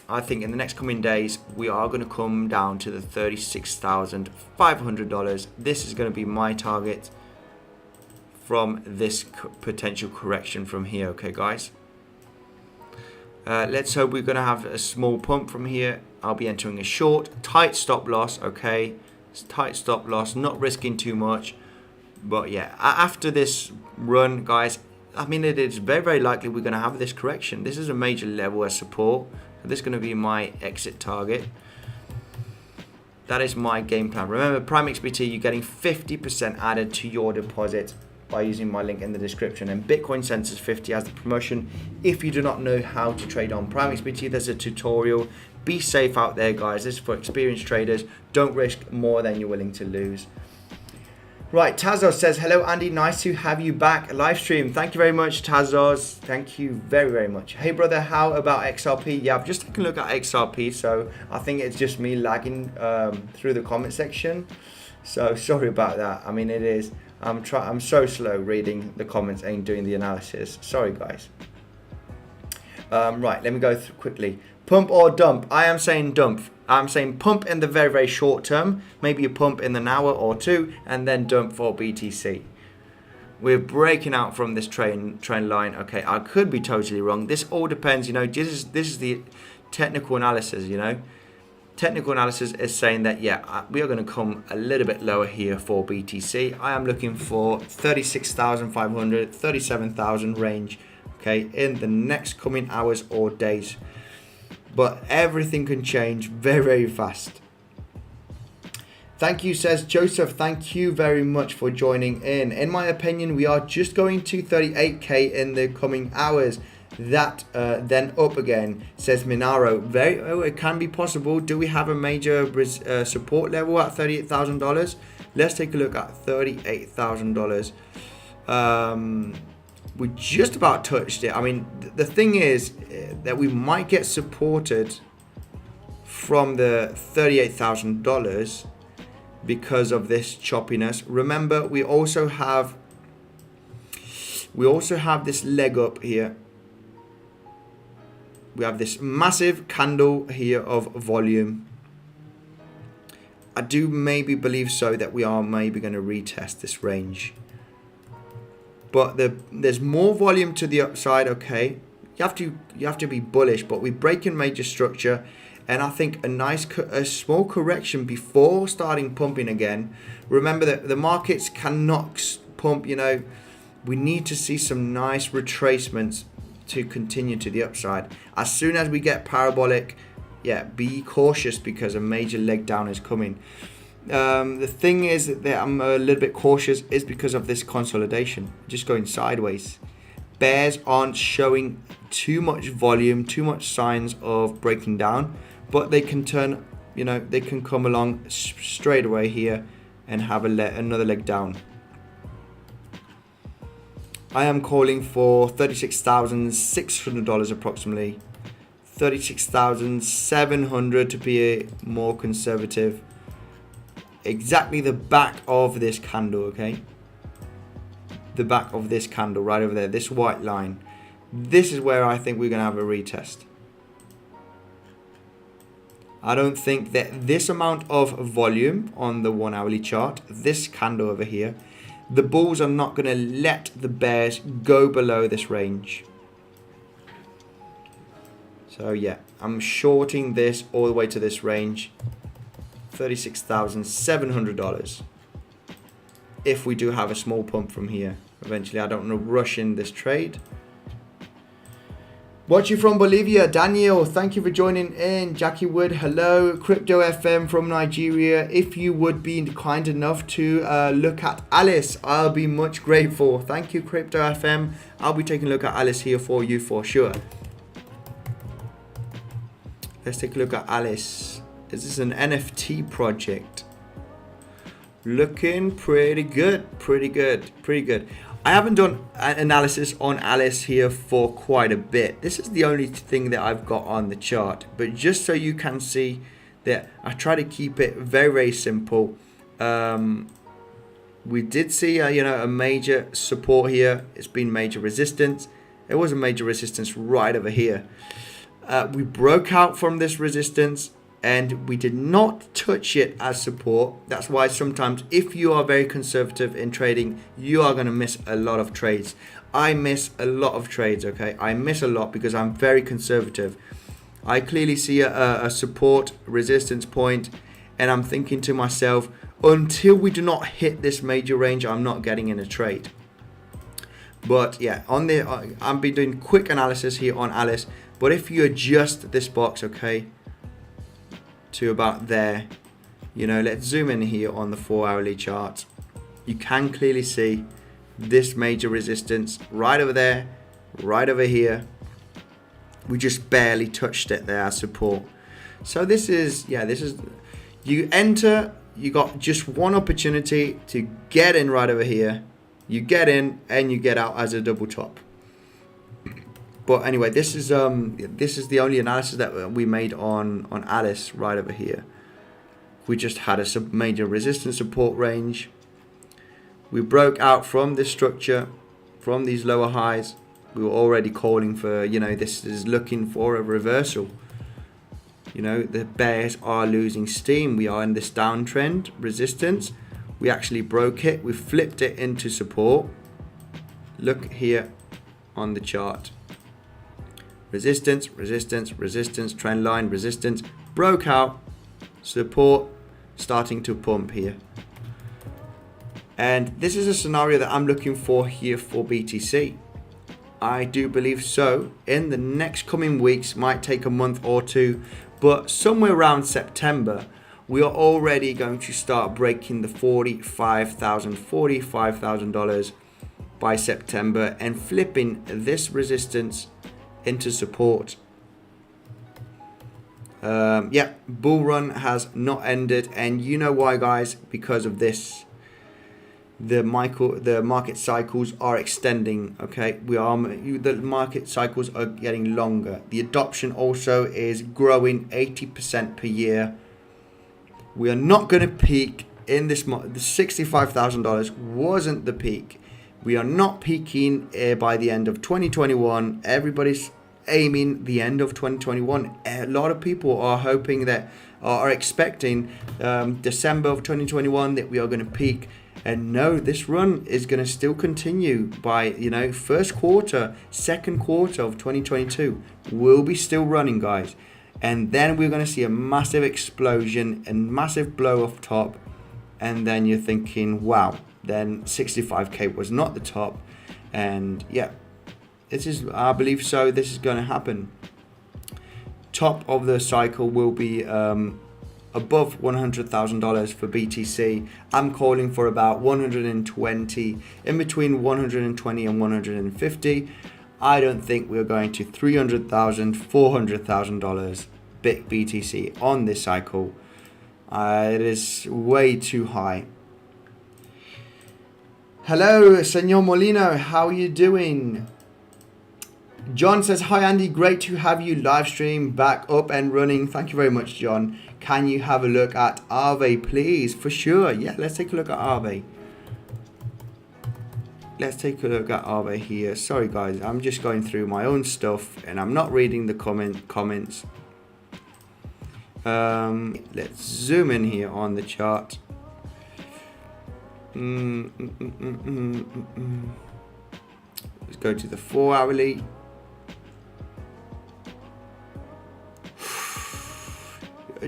I think in the next coming days, we are going to come down to the $36,500. This is going to be my target from this potential correction from here. Okay, guys. Let's hope we're going to have a small pump from here. I'll be entering a short, tight stop loss. Okay, it's tight stop loss, not risking too much. But yeah, after this run, guys, I mean, it is very likely we're going to have this correction. This is a major level of support. This is going to be my exit target. That is my game plan. Remember, PrimeXbt, you're getting 50% added to your deposit by using my link in the description. And Bitcoin Census 50 has the promotion. If you do not know how to trade on PrimeXbt, there's a tutorial. Be safe out there, guys. This is for experienced traders. Don't risk more than you're willing to lose. Right, Tazos says, hello Andy, nice to have you back live stream. Thank you very much, Tazos. Thank you very much. Hey brother, how about XRP? Yeah, I've just taken a look at XRP, so I think it's just me lagging through the comment section. So sorry about that. I mean, it is. I'm so slow reading the comments and doing the analysis. Sorry guys. Right, let me go through quickly. Pump or dump? I am saying dump. I'm saying pump in the very short term, maybe a pump in an hour or two, and then dump for BTC. We're breaking out from this trend line. Okay, I could be totally wrong. This all depends. This is the technical analysis, you know. Technical analysis is saying that, yeah, we are going to come a little bit lower here for BTC. I am looking for 36,500, 37,000 range, okay, in the next coming hours or days. But everything can change very, very fast. Thank you, says Joseph. Thank you very much for joining in. In my opinion, we are just going to 38k in the coming hours. That then up again, says Minaro. It can be possible. Do we have a major support level at $38,000? Let's take a look at $38,000. We just about touched it. I mean, the thing is that we might get supported from the $38,000 because of this choppiness. Remember, we also have this leg up here. We have this massive candle here of volume. I do maybe believe so that we are maybe going to retest this range. But there's more volume to the upside, okay. You have to be bullish, but we break in major structure, and I think a small correction before starting pumping again. Remember that the markets cannot pump, you know. We need to see some nice retracements to continue to the upside. As soon as we get parabolic, yeah, be cautious because a major leg down is coming. The thing is that I'm a little bit cautious is because of this consolidation, just going sideways. Bears aren't showing too much volume, too much signs of breaking down, but they can turn, you know, they can come along straight away here and have another leg down. I am calling for $36,600 approximately. $36,700 to be more conservative. Exactly the back of this candle, okay? The back of this candle right over there, this white line. This is where I think we're going to have a retest. I don't think that this amount of volume on the 1 hourly chart, this candle over here, the bulls are not going to let the bears go below this range. So yeah, I'm shorting this all the way to this range, $36,700. If we do have a small pump from here, eventually, I don't want to rush in this trade. Watching from Bolivia, Daniel, thank you for joining in. Jackie Wood, hello. Crypto FM from Nigeria. If you would be kind enough to look at Alice, I'll be much grateful. Thank you, Crypto FM. I'll be taking a look at Alice here for you for sure. Let's take a look at Alice. Is this an NFT project? Looking pretty good, pretty good, pretty good. I haven't done an analysis on Alice here for quite a bit. This is the only thing that I've got on the chart. But just so you can see that I try to keep it very, very simple. We did see a major support here. It's been major resistance. There was a major resistance right over here. We broke out from this resistance and we did not touch it as support. That's why sometimes if you are very conservative in trading, you are going to miss a lot of trades. I miss a lot of trades, okay? I miss a lot because I'm very conservative. I clearly see a support resistance point and I'm thinking to myself, until we do not hit this major range, I'm not getting in a trade. But yeah, I've been doing quick analysis here on Alice. But if you adjust this box, okay, to about there, let's zoom in here on the 4 hourly chart. You can clearly see this major resistance right over there, right over here. We just barely touched it there as support. So this is you enter, you got just one opportunity to get in right over here. You get in and you get out as a double top. But anyway, this is the only analysis that we made on Alice right over here. We just had a major resistance support range. We broke out from this structure, from these lower highs. We were already calling for, this is looking for a reversal. The bears are losing steam. We are in this downtrend resistance. We actually broke it. We flipped it into support. Look here on the chart. resistance, resistance, resistance, trend line, resistance, broke out, support, starting to pump here. And this is a scenario that I'm looking for here for BTC. I do believe so. In the next coming weeks, might take a month or two, but somewhere around September, we are already going to start breaking the $45,000 by September and flipping this resistance into support. Yeah, bull run has not ended, and you know why, guys? Because of this. The market cycles are extending. Okay, the market cycles are getting longer. The adoption also is growing 80% per year. We are not going to peak in this month. The $65,000 wasn't the peak. We are not peaking by the end of 2021. Everybody's aiming the end of 2021. A lot of people are hoping that, are expecting December of 2021 that we are going to peak. And no, this run is going to still continue by, first quarter, second quarter of 2022. We'll be still running, guys. And then we're going to see a massive explosion and massive blow off top. And then you're thinking, wow, then 65K was not the top. And yeah, I believe so. This is going to happen. Top of the cycle will be above $100,000 for BTC. I'm calling for about 120, in between 120 and 150. I don't think we're going to $300,000, $400,000 BTC on this cycle. It is way too high. Hello, Senor Molino. How are you doing? John says, hi Andy, great to have you live stream back up and running. Thank you very much, John. Can you have a look at Aave, please? For sure. Yeah, let's take a look at Aave. Let's take a look at Aave here. Sorry, guys. I'm just going through my own stuff and I'm not reading the comments. Let's zoom in here on the chart. Let's go to the 4 hourly.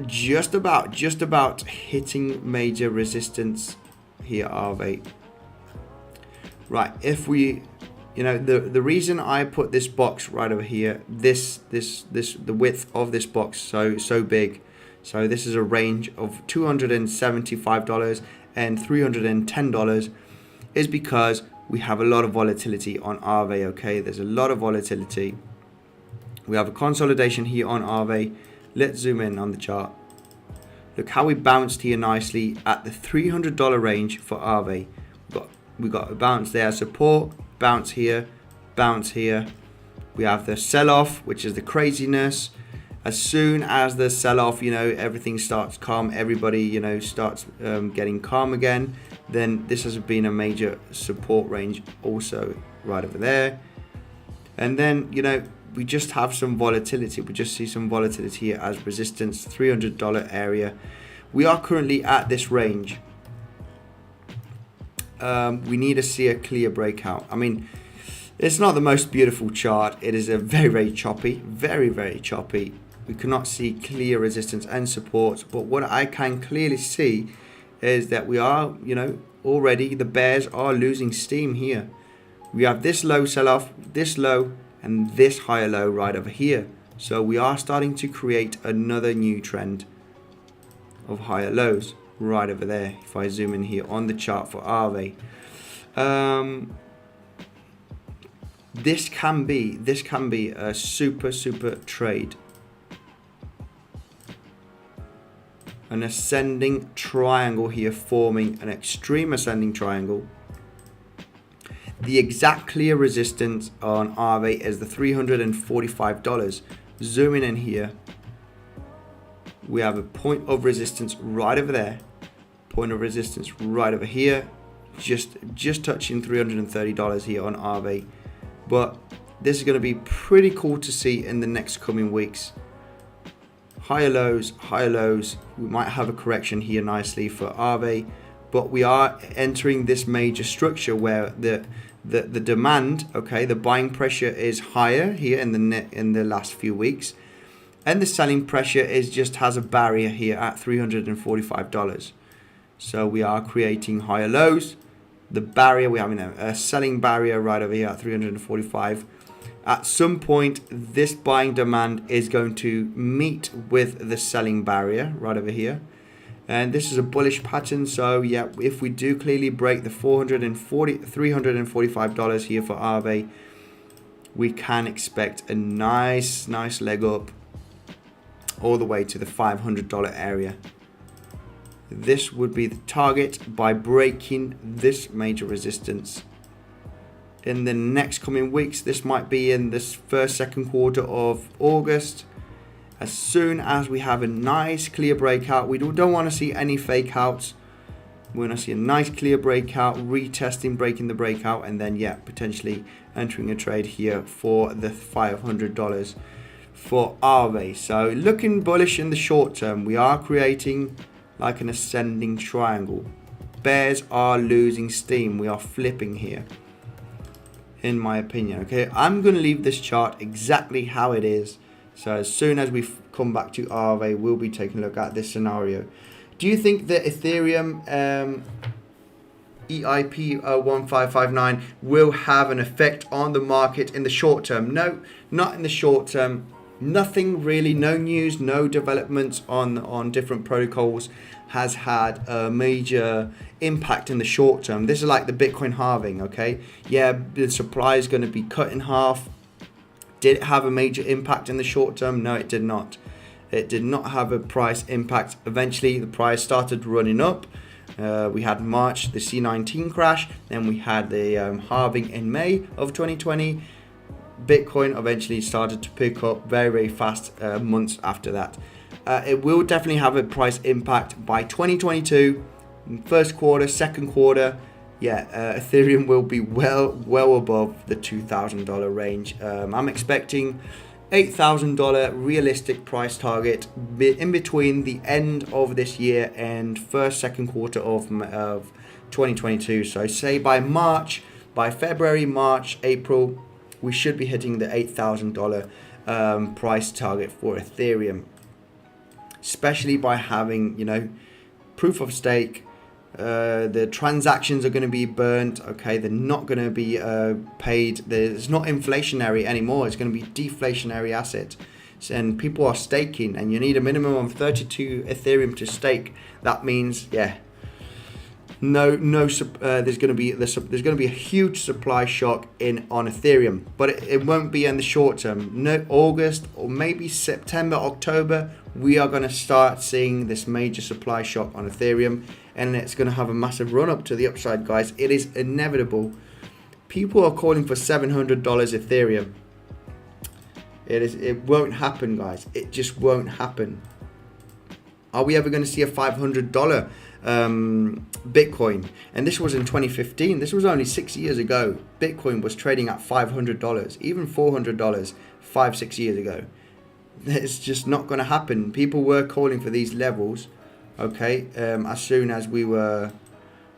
Just about hitting major resistance here, Aave. Right, if we, the reason I put this box right over here, the width of this box so big, so this is a range of $275 and $310, is because we have a lot of volatility on Aave. Okay, there's a lot of volatility. We have a consolidation here on Aave. Let's zoom in on the chart. Look how we bounced here nicely at the $300 range for Aave. We got a bounce there, support, bounce here, bounce here. We have the sell-off, which is the craziness. As soon as the sell-off, everything starts calm, everybody, starts getting calm again, then this has been a major support range also right over there. And then, we just have some volatility. We just see some volatility here as resistance, $300 area. We are currently at this range. We need to see a clear breakout. I mean, it's not the most beautiful chart. It is a very, very choppy, very, very choppy. We cannot see clear resistance and support. But what I can clearly see is that we are, already the bears are losing steam here. We have this low sell-off, this low, and this higher low right over here. So we are starting to create another new trend of higher lows right over there. If I zoom in here on the chart for Aave, this can be a super trade. An ascending triangle here, forming an extreme ascending triangle. The exact clear resistance on Aave is the $345. Zooming in here, we have a point of resistance right over there, point of resistance right over here, just touching $330 here on Aave. But this is going to be pretty cool to see in the next coming weeks. Higher lows, we might have a correction here nicely for Aave, but we are entering this major structure where the demand, okay, the buying pressure is higher here in the last few weeks, and the selling pressure has a barrier here at $345. So we are creating higher lows. The barrier, we're having a selling barrier right over here at 345. At some point, this buying demand is going to meet with the selling barrier right over here. And this is a bullish pattern. So yeah, if we do clearly break the $345 here for Aave, we can expect a nice leg up all the way to the $500 area. This would be the target by breaking this major resistance. In the next coming weeks, this might be in this second quarter of August. As soon as we have a nice clear breakout, we don't want to see any fake outs. We want to see a nice clear breakout, retesting, breaking the breakout, and then yeah, potentially entering a trade here for the $500 for Aave. So looking bullish in the short term. We are creating like an ascending triangle. Bears are losing steam. We are flipping here, in my opinion. Okay, I'm going to leave this chart exactly how it is. So as soon as we come back to Aave, we'll be taking a look at this scenario. Do you think that Ethereum EIP 1559 will have an effect on the market in the short term? No, not in the short term. Nothing really, no news, no developments on different protocols has had a major impact in the short term. This is like the Bitcoin halving, okay? Yeah, the supply is going to be cut in half. Did it have a major impact in the short term? No, it did not. It did not have a price impact. Eventually, the price started running up. We had March, the C19 crash. Then we had the halving in May of 2020. Bitcoin eventually started to pick up very fast months after that. It will definitely have a price impact by 2022, first quarter, second quarter. Yeah, Ethereum will be well above the $2,000 range. I'm expecting $8,000 realistic price target in between the end of this year and second quarter of 2022. So say by February, March, April, we should be hitting the $8,000 price target for Ethereum, especially by having, proof of stake. The transactions are going to be burnt. Okay, they're not going to be paid. It's not inflationary anymore. It's going to be deflationary asset. And people are staking, and you need a minimum of 32 Ethereum to stake. That means, yeah, there's going to be a huge supply shock on Ethereum, but it won't be in the short term. No, August or maybe September, October, we are going to start seeing this major supply shock on Ethereum, and it's going to have a massive run up to the upside, guys. It is inevitable. People are calling for $700 Ethereum. It won't happen, guys. It just won't happen. Are we ever going to see a $500 Bitcoin? And this was in 2015. This was only 6 years ago. Bitcoin was trading at $500, even $400 5-6 years ago. It's just not going to happen. People were calling for these levels, okay, as soon as we were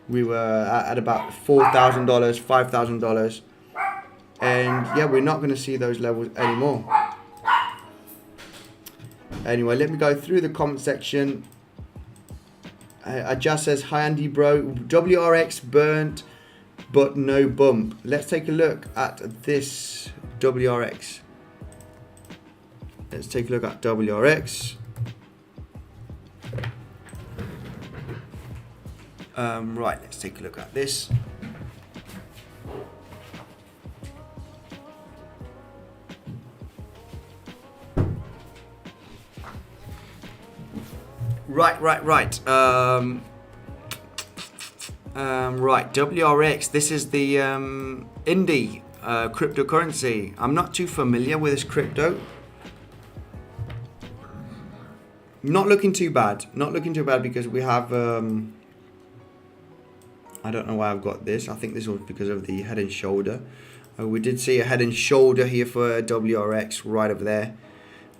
at about $4,000, $5,000, and yeah, we're not going to see those levels anymore. Anyway, let me go through the comment section. Ajaz says, hi Andy bro, WRX burnt but no bump. Let's take a look at this WRX. Let's take a look at WRX. Right, let's take a look at this. Right. Right, WRX. This is the indie cryptocurrency. I'm not too familiar with this crypto. Not looking too bad. Because we have I don't know why I've got this. I think this was because of the head and shoulder. We did see a head and shoulder here for WRX right over there.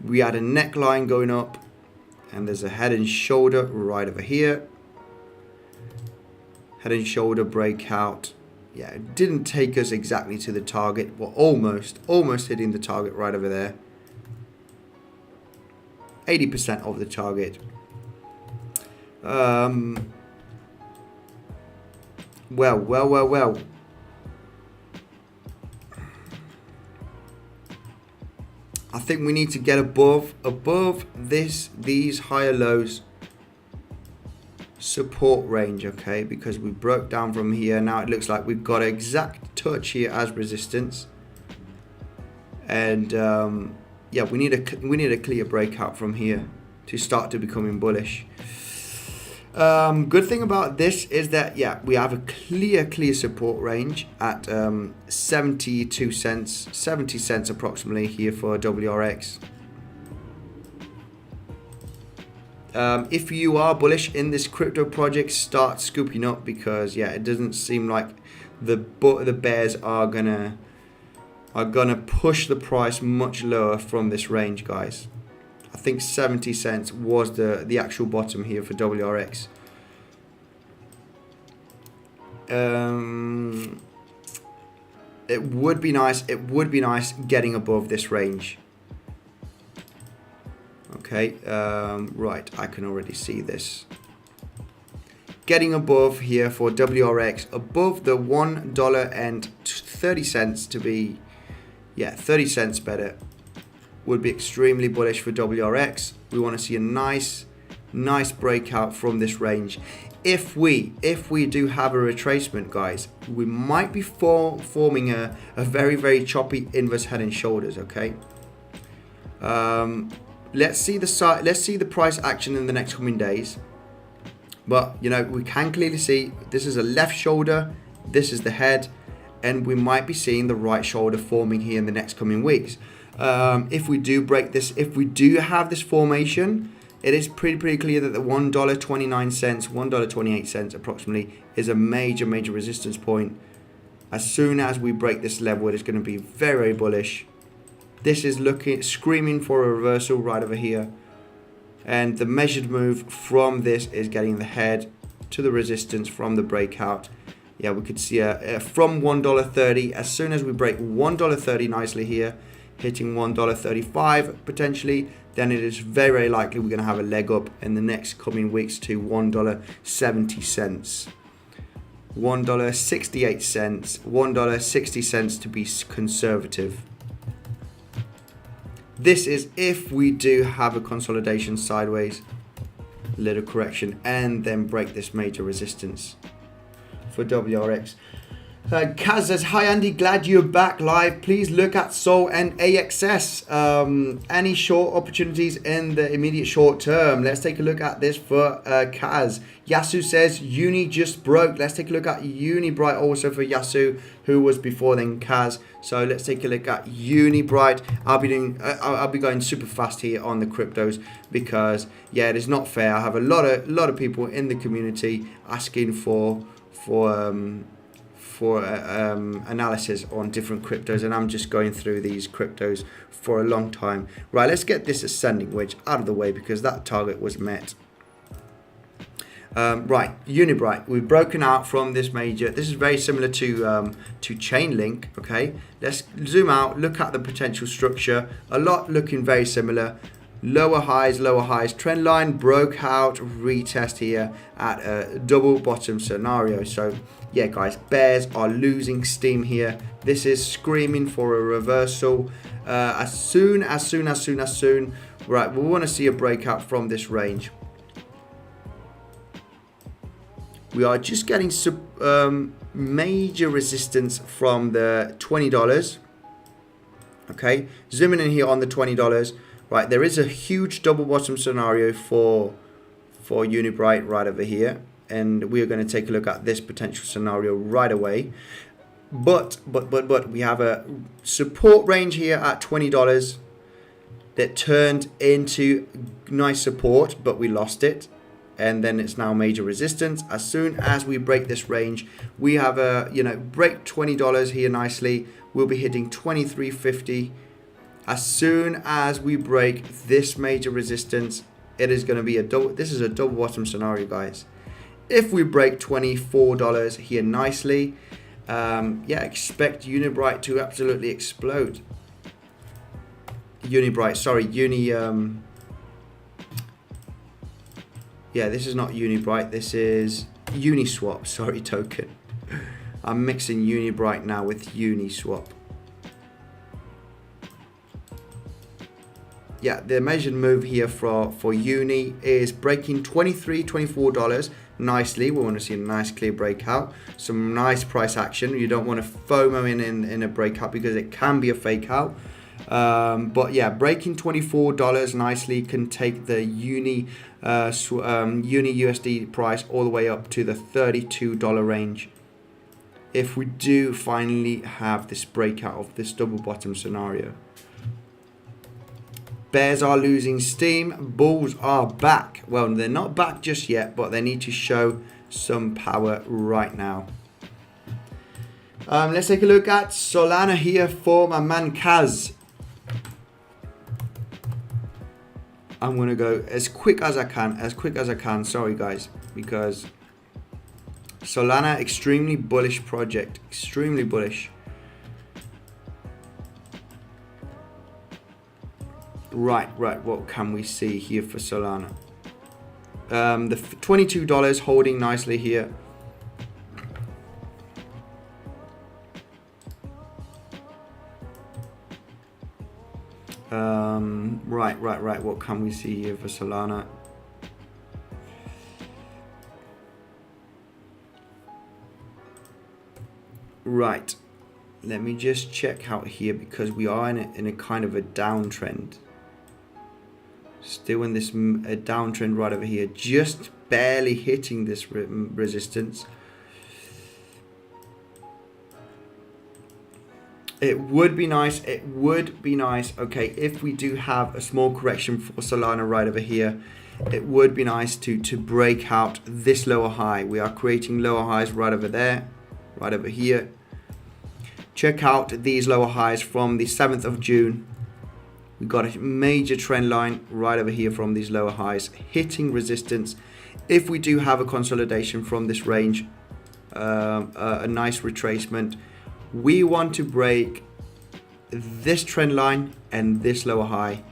We had a neckline going up, and there's a head and shoulder right over here. Head and shoulder breakout. Yeah, it didn't take us exactly to the target. We're almost hitting the target right over there. 80% of the target. Well. I think we need to get above these higher lows support range, okay? Because we broke down from here. Now it looks like we've got an exact touch here as resistance, and yeah, we need a clear breakout from here to start to becoming bullish. Good thing about this is that, yeah, we have a clear support range at 72 cents, 70 cents approximately here for WRX. If you are bullish in this crypto project, start scooping up, because yeah, it doesn't seem like the bears are gonna push the price much lower from this range, guys. I think 70 cents was the actual bottom here for WRX. It would be nice getting above this range. Okay, right, I can already see this. Getting above here for WRX, above the $1.30 to be, yeah, 30 cents better, would be extremely bullish for WRX. We want to see a nice breakout from this range. If we do have a retracement, guys, we might be forming a very choppy inverse head and shoulders, okay? Let's see the price action in the next coming days. But you know, we can clearly see this is a left shoulder, this is the head, and we might be seeing the right shoulder forming here in the next coming weeks. If we do break this, if we do have this formation, it is pretty clear that the $1.29, $1.28 approximately is a major resistance point. As soon as we break this level, it is going to be very bullish. This is screaming for a reversal right over here, and the measured move from this is getting the head to the resistance from the breakout. Yeah, we could see from $1.30. As soon as we break $1.30 nicely here, hitting $1.35 potentially, then it is very likely we're going to have a leg up in the next coming weeks to $1.70, $1.68, $1.60 to be conservative. This is if we do have a consolidation sideways, little correction, and then break this major resistance for WRX. Kaz says, hi Andy, glad you're back live. Please look at Sol and AXS. Any short opportunities in the immediate short term? Let's take a look at this for Kaz. Yasu says, Uni just broke. Let's take a look at Unibright also for Yasu, who was before then Kaz. So let's take a look at Unibright. I'll be going super fast here on the cryptos, because yeah, it is not fair. I have a lot of people in the community asking for analysis on different cryptos, and I'm just going through these cryptos for a long time. Right, let's get this ascending wedge out of the way, because that target was met. Right, Unibright, we've broken out from this major. This is very similar to Chainlink. Okay, let's zoom out, look at the potential structure. A lot looking very similar. Lower highs, trend line broke out, retest here at a double bottom scenario. So yeah, guys, bears are losing steam here. This is screaming for a reversal. As soon, right, we want to see a breakout from this range. We are just getting major resistance from the $20. Okay, zooming in here on the $20. Right, there is a huge double bottom scenario for Unibright right over here, and we are going to take a look at this potential scenario right away. But we have a support range here at $20 that turned into nice support, but we lost it, and then it's now major resistance. As soon as we break this range, we have a break $20 here nicely. We'll be hitting $23.50. As soon as we break this major resistance, it is going to be this is a double bottom scenario, guys. if we break $24 here nicely, yeah, expect Unibright to absolutely explode. Unibright, sorry, yeah, this is not Unibright, this is Uniswap, sorry, token. I'm mixing Unibright now with Uniswap. Yeah, the measured move here for Uni is breaking $23, $24 nicely. We want to see a nice clear breakout, some nice price action. You don't want to FOMO in a breakout because it can be a fake out. But yeah, breaking $24 nicely can take the Uni USD price all the way up to the $32 range. If we do finally have this breakout of this double bottom scenario. Bears are losing steam, bulls are back. Well, they're not back just yet, but they need to show some power right now. Let's take a look at Solana here for my man Kaz. I'm going to go as quick as I can, sorry guys, because Solana, extremely bullish project, extremely bullish. Right, what can we see here for Solana? The $22 holding nicely here. Right, what can we see here for Solana? Right, let me just check out here because we are in a kind of a downtrend. Still in this downtrend right over here, just barely hitting this resistance. It would be nice, okay, if we do have a small correction for Solana right over here, it would be nice to break out this lower high. We are creating lower highs right over there, right over here. Check out these lower highs from the 7th of June. We got a major trend line right over here from these lower highs, hitting resistance. If we do have a consolidation from this range, a nice retracement, we want to break this trend line and this lower high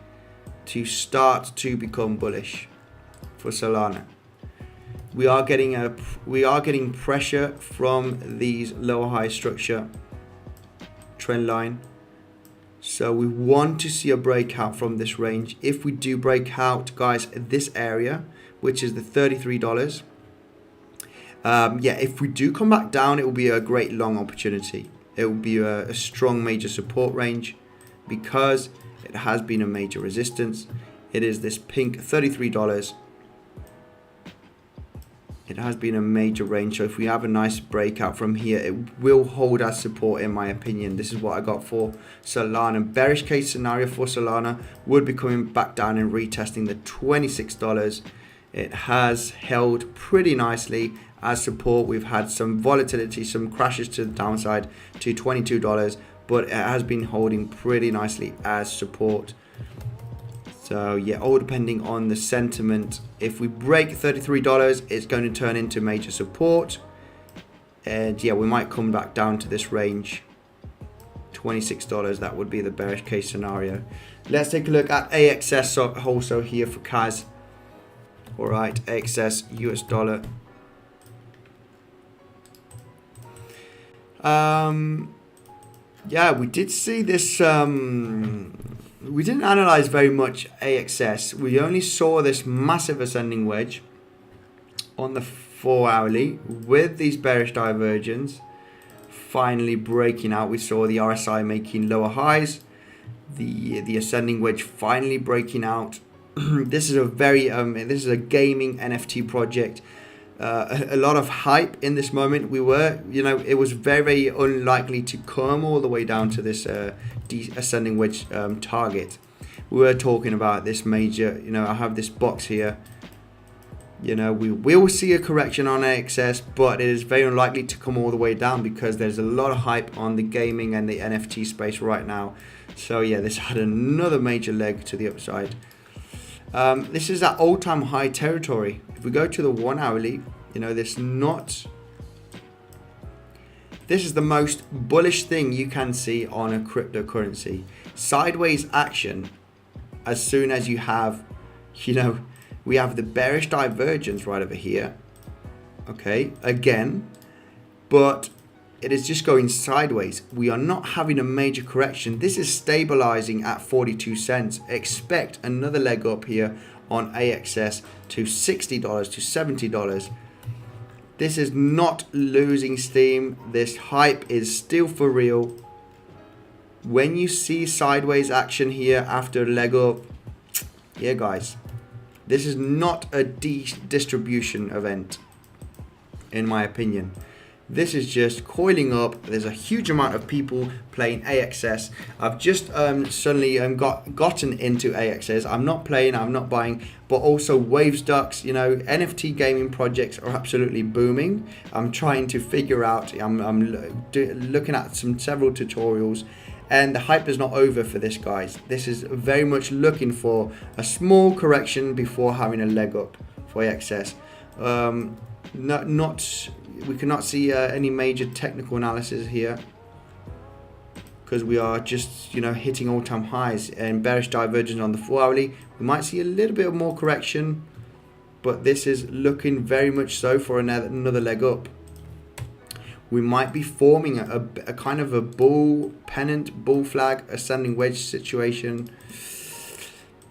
to start to become bullish for Solana. We are getting pressure from these lower high structure trend line. So we want to see a breakout from this range. If we do break out, guys, this area, which is the $33, yeah, if we do come back down, it will be a great long opportunity. It will be a strong major support range because it has been a major resistance. It is this pink $33. It has been a major range, so if we have a nice breakout from here, it will hold as support in my opinion. This is what I got for Solana. Bearish case scenario for Solana would be coming back down and retesting the $26. It has held pretty nicely as support. We've had some volatility, some crashes to the downside to $22, but it has been holding pretty nicely as support. So yeah, all depending on the sentiment. If we break $33, it's going to turn into major support. And yeah, we might come back down to this range. $26, that would be the bearish case scenario. Let's take a look at AXS also here for Kaz. All right, AXS US dollar. Yeah, we did see this. We didn't analyze very much AXS. We only saw this massive ascending wedge on the 4-hourly with these bearish divergence finally breaking out. We saw the RSI making lower highs, the ascending wedge finally breaking out. This is a very this is a gaming NFT project. A lot of hype in this moment. We were, it was very unlikely to come all the way down to this ascending wedge target. We were talking about this major, I have this box here. We will see a correction on AXS, but it is very unlikely to come all the way down because there's a lot of hype on the gaming and the NFT space right now. So yeah, this had another major leg to the upside. This is at all-time high territory. If we go to the 1-hourly, You know, this is the most bullish thing you can see on a cryptocurrency. Sideways action as soon as you have, you know, we have the bearish divergence right over here. Okay, again, but it is just going sideways. We are not having a major correction. This is stabilizing at 42 cents. Expect another leg up here on AXS to $60 to $70. This is not losing steam. This hype is still for real. When you see sideways action here after a leg up, yeah guys, this is not a distribution event, in my opinion. This is just coiling up. There's a huge amount of people playing AXS. I've just suddenly gotten into AXS. I'm not playing, I'm not buying, but also Waves Ducks, you know, NFT gaming projects are absolutely booming. I'm trying to figure out, I'm looking at several tutorials, and the hype is not over for this, guys. This is very much looking for a small correction before having a leg up for AXS. We cannot see any major technical analysis here because we are just, you know, hitting all-time highs and bearish divergence on the 4-hourly. We might see a little bit of more correction, but this is looking very much so for another leg up. We might be forming a kind of a bull pennant, bull flag, ascending wedge situation.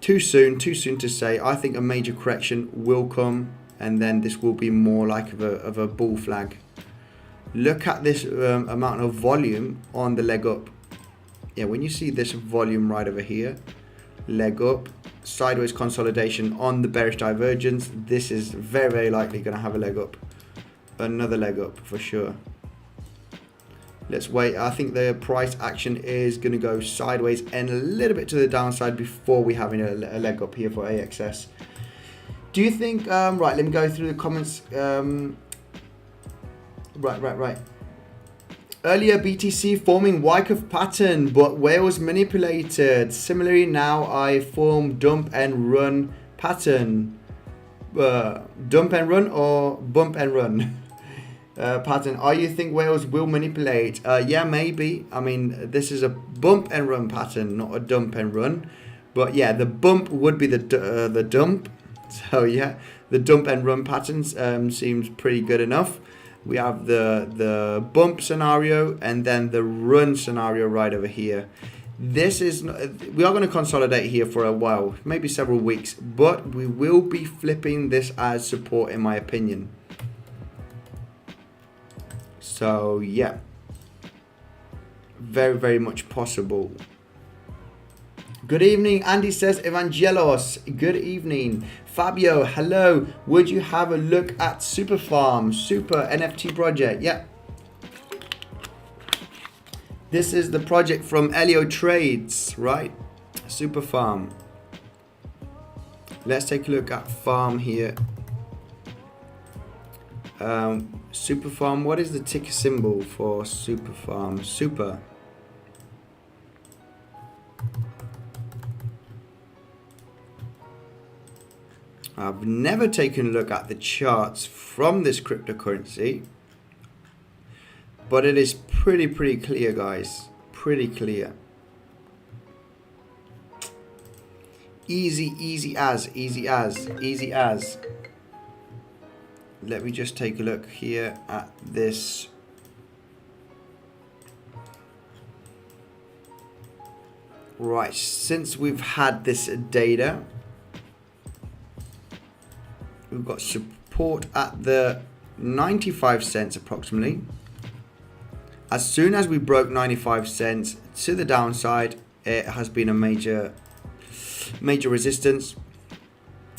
Too soon to say. I think a major correction will come, and then this will be more like of a bull flag. Look at this amount of volume on the leg up. Yeah, when you see this volume right over here, leg up, sideways consolidation on the bearish divergence, this is very, very likely going to have a leg up. Another leg up for sure. Let's wait. I think the price action is going to go sideways and a little bit to the downside before we having a leg up here for AXS. Do you think, right, let me go through the comments. Right. Earlier, BTC forming Wyckoff pattern, but where was manipulated? Similarly, now I form dump and run pattern. Dump and run or bump and run? Pattern. Are you think whales will manipulate? Yeah, maybe. I mean, this is a bump and run pattern, not a dump and run. But yeah, the bump would be the dump. So yeah, the dump and run patterns seems pretty good enough. We have the bump scenario and then the run scenario right over here. This is, we are going to consolidate here for a while, maybe several weeks, but we will be flipping this as support in my opinion. So yeah, very, very much possible. Good evening, Andy says Evangelos. Good evening. Fabio, hello. Would you have a look at Super Farm, Super NFT project? Yeah. This is the project from Elio Trades, right? Super Farm. Let's take a look at Farm here. Super Farm, what is the ticker symbol for Super Farm? Super. I've never taken a look at the charts from this cryptocurrency, but it is pretty clear, guys. Pretty clear. Easy as. Let me just take a look here at this. Right, since we've had this data, we've got support at the 95 cents approximately. As soon as we broke 95 cents to the downside, it has been a major resistance.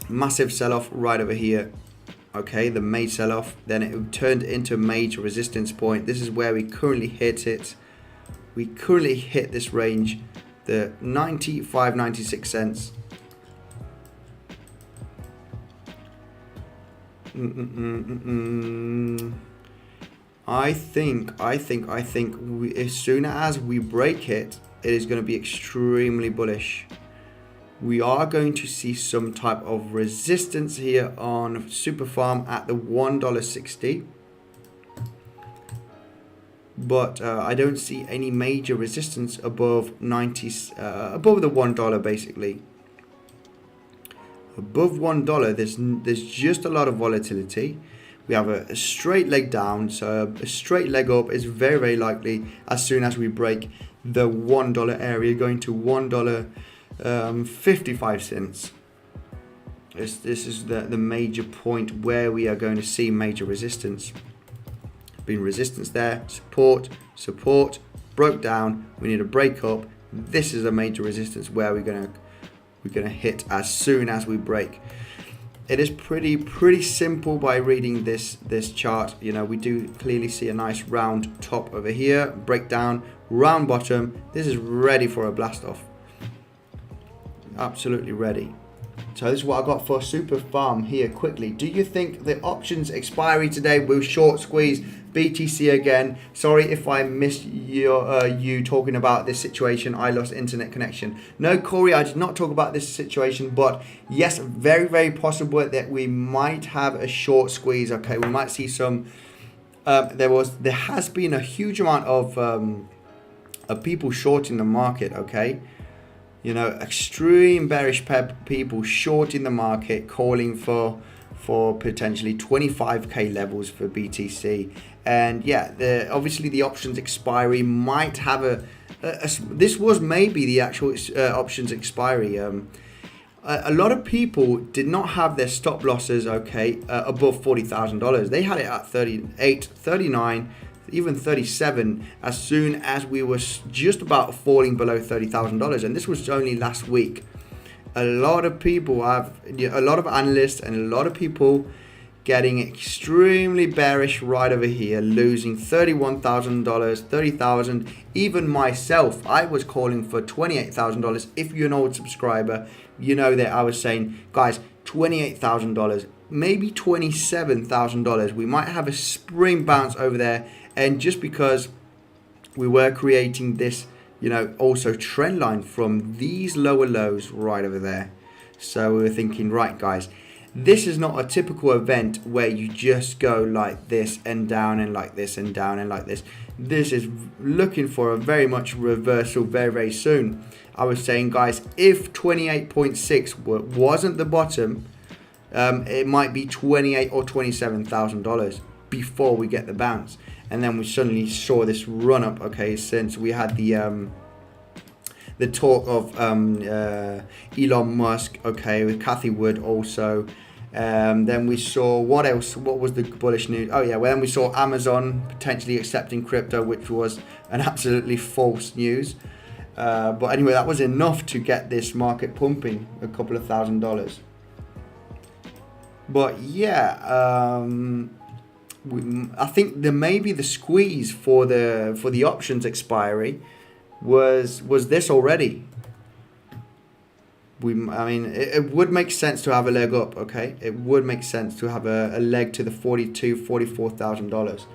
Massive sell-off right over here. Okay, the major sell-off, then it turned into a major resistance point. This is where we currently hit it. We currently hit this range, the 95-96 cents. I think we, as soon as we break it, it is going to be extremely bullish. we are going to see some type of resistance here on Super Farm at the $1.60. But I don't see any major resistance above above the $1 basically. Above $1, there's just a lot of volatility. We have a straight leg down, so a straight leg up is very, very likely as soon as we break the $1 area, going to $1.55. This is the major point where we are going to see major resistance. Been resistance there, support, broke down. We need a break up. This is a major resistance where we're gonna hit as soon as we break. It is pretty simple by reading this chart. You know, we do clearly see a nice round top over here, breakdown, round bottom. This is ready for a blast off. Absolutely ready. So this is what I got for Super Farm here quickly. Do you think the options expiry today will short squeeze BTC again? Sorry if I missed you talking about this situation. I lost internet connection. No, Corey, I did not talk about this situation, but yes, very, very possible that we might have a short squeeze. Okay, we might see some. There has been a huge amount of people shorting the market. Okay. You know, extreme bearish people shorting the market, calling for potentially 25k levels for BTC. And yeah, obviously the options expiry might have this was maybe the actual options expiry. A lot of people did not have their stop losses above $40,000. They had it at 38, 39. Even 37 as soon as we were just about falling below $30,000, and this was only last week. A lot of people a lot of analysts and a lot of people getting extremely bearish right over here, losing $31,000, $30,000. Even myself, I was calling for $28,000. If you're an old subscriber, you know that I was saying, guys, $28,000, maybe $27,000. We might have a spring bounce over there. And just because we were creating this, you know, also trend line from these lower lows right over there. So we were thinking, right, guys, this is not a typical event where you just go like this and down and like this and down and like this. This is looking for a very much reversal very, very soon. I was saying, guys, if 28.6 wasn't the bottom, it might be $28,000 or $27,000 before we get the bounce. And then we suddenly saw this run up, okay, since we had the talk of Elon Musk, okay, with Cathie Wood also. Then we saw, what else? What was the bullish news? Oh yeah, well then we saw Amazon potentially accepting crypto, which was an absolutely false news. But anyway, that was enough to get this market pumping a couple of $1,000s. But yeah, I think maybe the squeeze for the options expiry was this already. I mean, it would make sense to have a leg up, okay? It would make sense to have a leg to the $44,000.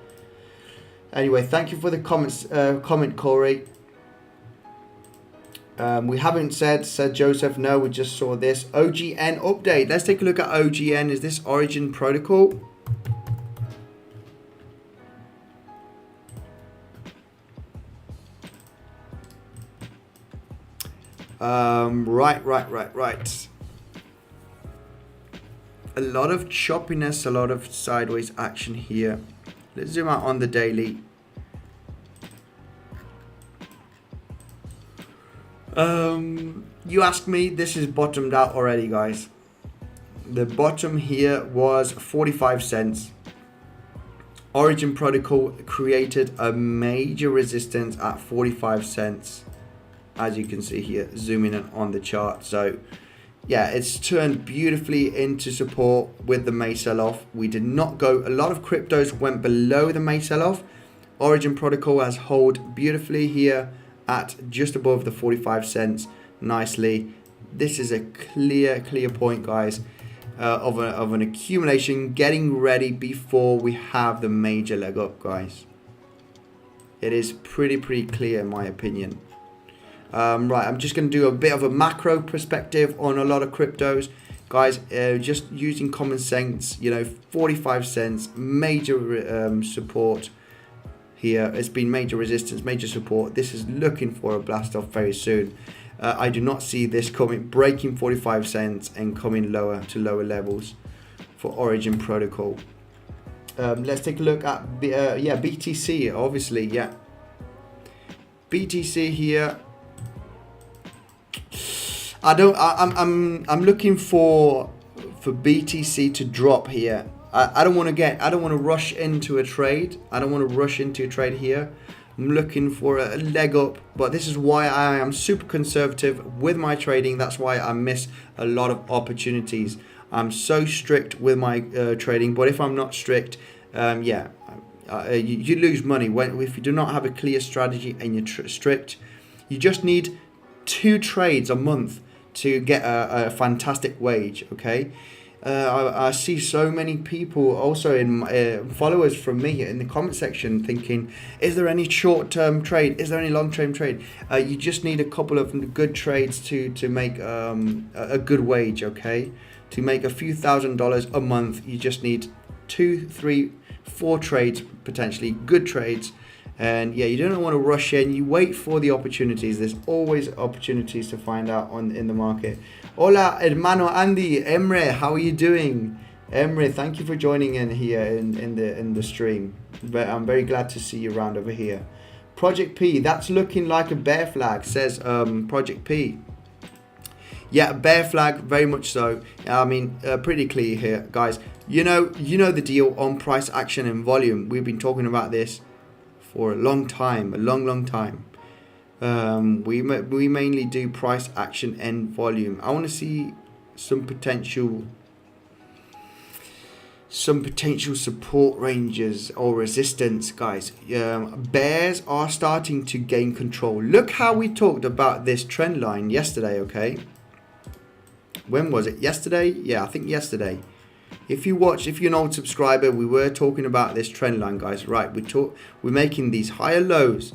Anyway, thank you for the comment, Corey. We haven't said Joseph. No, we just saw this OGN update. Let's take a look at OGN. Is this Origin Protocol? Right. A lot of choppiness, a lot of sideways action here. Let's zoom out on the daily. You ask me, this is bottomed out already, guys. The bottom here was 45 cents. Origin Protocol created a major resistance at 45 cents. As you can see here, zooming in on the chart. So yeah, it's turned beautifully into support with the May sell-off. We did not go, a lot of cryptos went below the May sell-off. Origin Protocol has held beautifully here at just above the 45 cents nicely. This is a clear point, guys, of an accumulation getting ready before we have the major leg up, guys. It is pretty clear in my opinion. Right, I'm just going to do a bit of a macro perspective on a lot of cryptos. Guys, just using common sense, 45 cents, major support here. It's been major resistance, major support. This is looking for a blast off very soon. I do not see this breaking 45 cents and coming lower to lower levels for Origin Protocol. Let's take a look at BTC, obviously, BTC here. I'm looking for BTC to drop here. I don't want to rush into a trade. I don't want to rush into a trade here. I'm looking for a leg up, but this is why I am super conservative with my trading. That's why I miss a lot of opportunities. I'm so strict with my trading, but if I'm not strict, you lose money if you do not have a clear strategy and you're strict. You just need 2 trades a month to get a fantastic wage. Okay. I see so many people also in followers from me in the comment section thinking, is there any short-term trade? Is there any long-term trade? You just need a couple of good trades to make a good wage, okay? To make a few $1,000s a month, you just need 2, 3, 4 trades, potentially good trades. And you don't want to rush in. You wait for the opportunities. There's always opportunities to find out in the market. Hola, hermano Andy, Emre, how are you doing? Emre, thank you for joining in here in the stream. I'm very glad to see you around over here. Project P, that's looking like a bear flag, says Project P. Yeah, bear flag, very much so. I mean, pretty clear here, guys. You know the deal on price action and volume. We've been talking about this for a long time, a long time. We mainly do price action and volume. I want to see some potential support ranges or resistance, guys. Bears are starting to gain control. Look how we talked about this trend line yesterday, okay? When was it? Yesterday? Yeah, I think yesterday. If you're an old subscriber, we were talking about this trend line, guys. Right, we're making these higher lows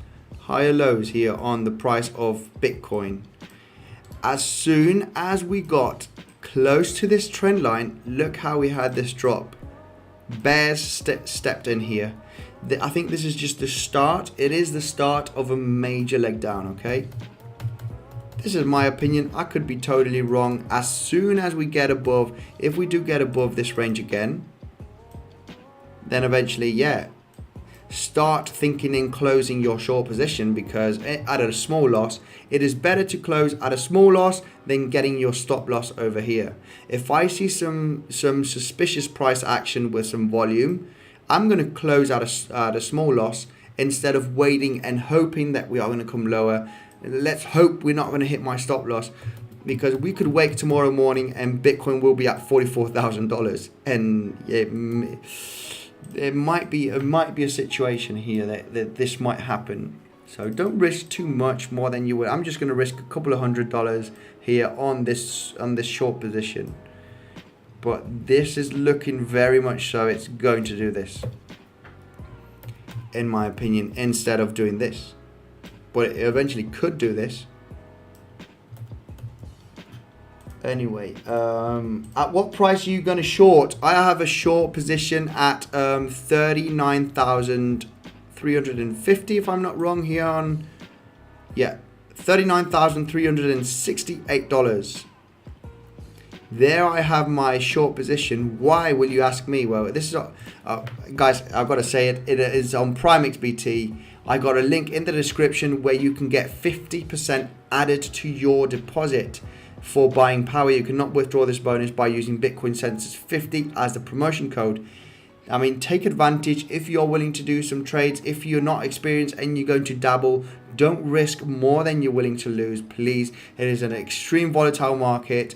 here on the price of Bitcoin. As soon as we got close to this trend line, look how we had this drop. Bears stepped in here. I think this is just the start. It is the start of a major leg down, okay? This is my opinion. I could be totally wrong. As soon as we get above, if we do get above this range again, then eventually, start thinking in closing your short position, because at a small loss, it is better to close at a small loss than getting your stop loss over here. If I see some suspicious price action with some volume, I'm going to close at a small loss instead of waiting and hoping that we are going to come lower. Let's hope we're not going to hit my stop loss, because we could wake tomorrow morning and Bitcoin will be at $44,000, and it might be a situation here that this might happen. So don't risk too much more than you would. I'm just going to risk a couple of $100s here on this short position, but this is looking very much so it's going to do this, in my opinion, instead of doing this. But it eventually could do this. Anyway, at what price are you going to short? I have a short position at 39,350, if I'm not wrong here on, $39,368. There I have my short position. Why, will you ask me? Well, this is, guys, I've got to say it is on PrimeXbt. I got a link in the description where you can get 50% added to your deposit for buying power. You cannot withdraw this bonus by using Bitcoin Census 50 as the promotion code. I mean, take advantage if you're willing to do some trades. If you're not experienced and you're going to dabble, don't risk more than you're willing to lose, please. It is an extreme volatile market.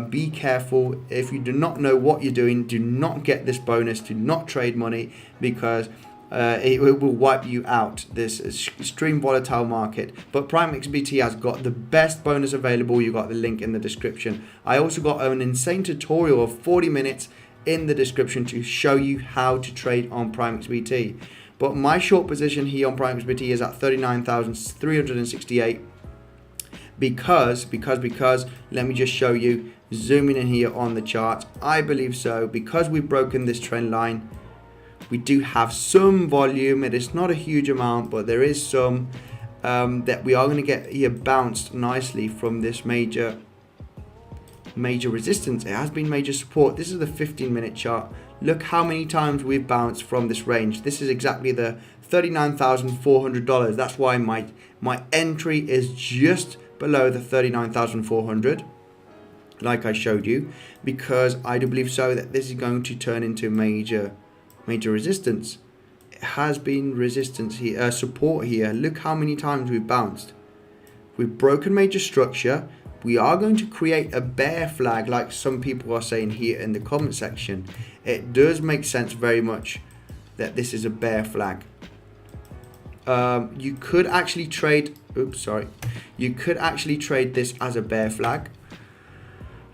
Be careful. If you do not know what you're doing, do not get this bonus. Do not trade money, because it will wipe you out, this extreme volatile market. But PrimeXbt has got the best bonus available. You got the link in the description. I also got an insane tutorial of 40 minutes in the description to show you how to trade on PrimeXbt. But my short position here on PrimeXbt is at 39,368. because let me just show you, zooming in here on the chart. I believe so, because we've broken this trend line. We do have some volume. It is not a huge amount, but there is some that we are going to get here bounced nicely from this major resistance. It has been major support. This is the 15-minute chart. Look how many times we've bounced from this range. This is exactly the $39,400. That's why my entry is just below the 39,400, like I showed you, because I do believe so that this is going to turn into major resistance. It has been resistance here, support here. Look how many times we've bounced. We've broken major structure. We are going to create a bear flag, like some people are saying here in the comment section. It does make sense very much that this is a bear flag. You could actually trade, you could actually trade this as a bear flag.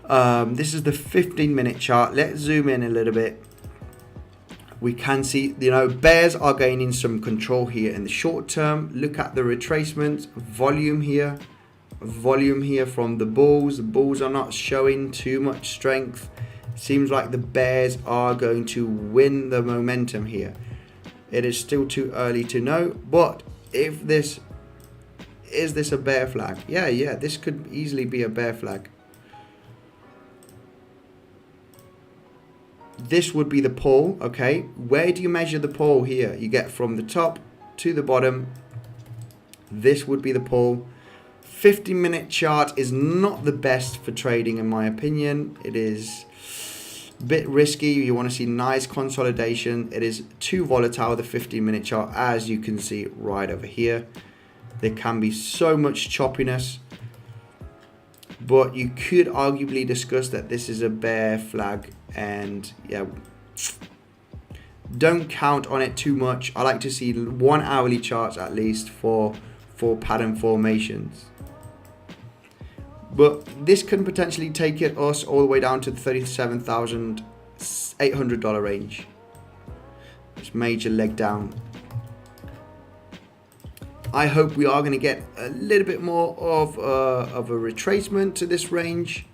This is the 15-minute chart. Let's zoom in a little bit. We can see, bears are gaining some control here in the short term. Look at the retracements, volume here from the bulls. The bulls are not showing too much strength. Seems like the bears are going to win the momentum here. It is still too early to know, but if this is a bear flag? Yeah, this could easily be a bear flag. This would be the pull, okay? Where do you measure the pull here? You get from the top to the bottom. This would be the pull. 15-minute chart is not the best for trading, in my opinion. It is a bit risky. You want to see nice consolidation. It is too volatile, the 15-minute chart, as you can see right over here. There can be so much choppiness, but you could arguably discuss that this is a bear flag, and yeah, don't count on it too much. I like to see 1 hourly charts at least for pattern formations. But this can potentially take us all the way down to the $37,800 range. This major leg down. I hope we are going to get a little bit more of a retracement to this range.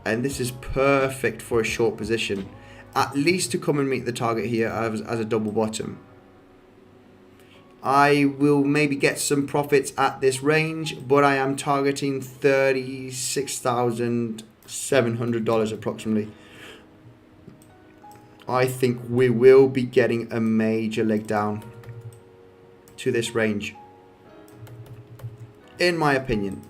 And this is perfect for a short position. At least to come and meet the target here as a double bottom. I will maybe get some profits at this range, but I am targeting $36,700 approximately. I think we will be getting a major leg down to this range, in my opinion.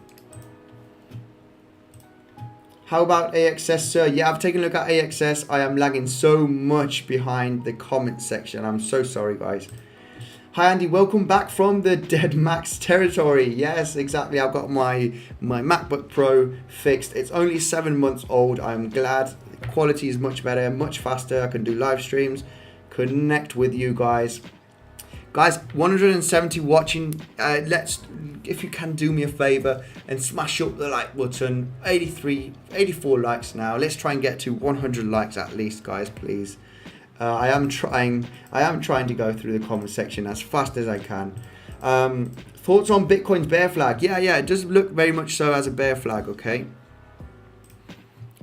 How about AXS, sir? Yeah, I've taken a look at AXS. I am lagging so much behind the comment section. I'm so sorry, guys. Hi, Andy. Welcome back from the dead max territory. Yes, exactly. I've got my MacBook Pro fixed. It's only 7 months old. I'm glad. The quality is much better, much faster. I can do live streams, connect with you guys. Guys, 170 watching. If you can do me a favor and smash up the like button. 84 likes now. Let's try and get to 100 likes at least, guys, please. I am trying to go through the comment section as fast as I can. Thoughts on Bitcoin's bear flag? Yeah, it does look very much so as a bear flag, okay?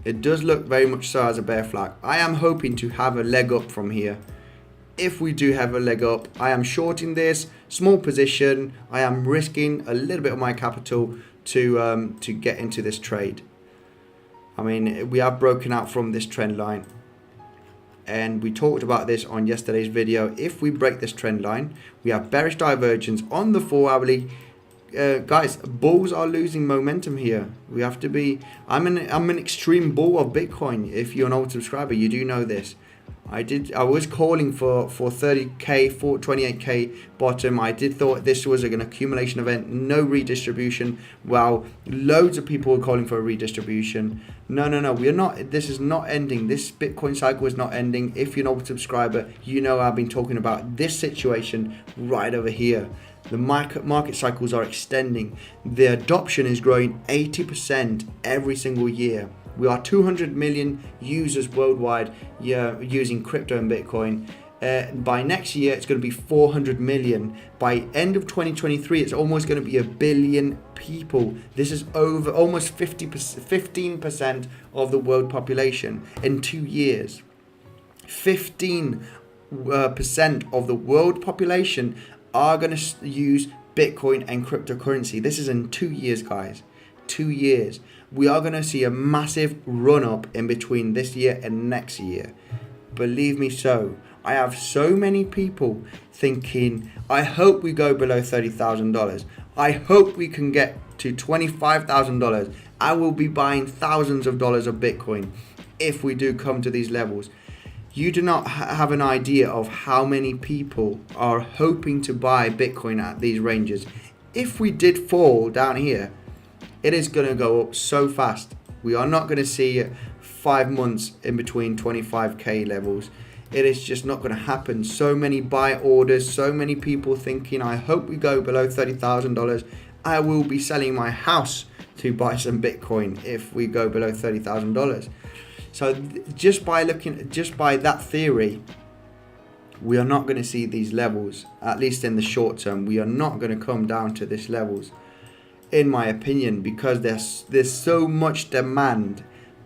It does look very much so as a bear flag. I am hoping to have a leg up from here. If we do have a leg up, I am shorting this small position. I am risking a little bit of my capital to get into this trade. I mean, we have broken out from this trend line, and we talked about this on yesterday's video. If we break this trend line, we have bearish divergence on the 4 hourly. Guys, bulls are losing momentum here. We have to be. I'm an extreme bull of Bitcoin. If you're an old subscriber, you do know this. I was calling for 30k, for 28k bottom. I did thought this was an accumulation event, no redistribution. Well, loads of people were calling for a redistribution. No, we are not. This is not ending. This Bitcoin cycle is not ending. If you're an old subscriber, you know I've been talking about this situation right over here. The market cycles are extending. The adoption is growing 80% every single year. We are 200 million users worldwide using crypto and Bitcoin. By next year, it's going to be 400 million. By end of 2023, it's almost going to be 1 billion people. This is over almost 15% of the world population in 2 years. 15% of the world population are going to use Bitcoin and cryptocurrency. This is in 2 years, guys. 2 years. We are going to see a massive run up in between this year and next year. Believe me so. I have so many people thinking, I hope we go below $30,000. I hope we can get to $25,000. I will be buying thousands of dollars of Bitcoin if we do come to these levels. You do not have an idea of how many people are hoping to buy Bitcoin at these ranges. If we did fall down here, it is going to go up so fast. We are not going to see 5 months in between 25k levels. It is just not going to happen. So many buy orders, so many people thinking, I hope we go below $30,000. I will be selling my house to buy some Bitcoin if we go below $30,000. So just by that theory, we are not going to see these levels, at least in the short term. We are not going to come down to these levels, in my opinion, because there's so much demand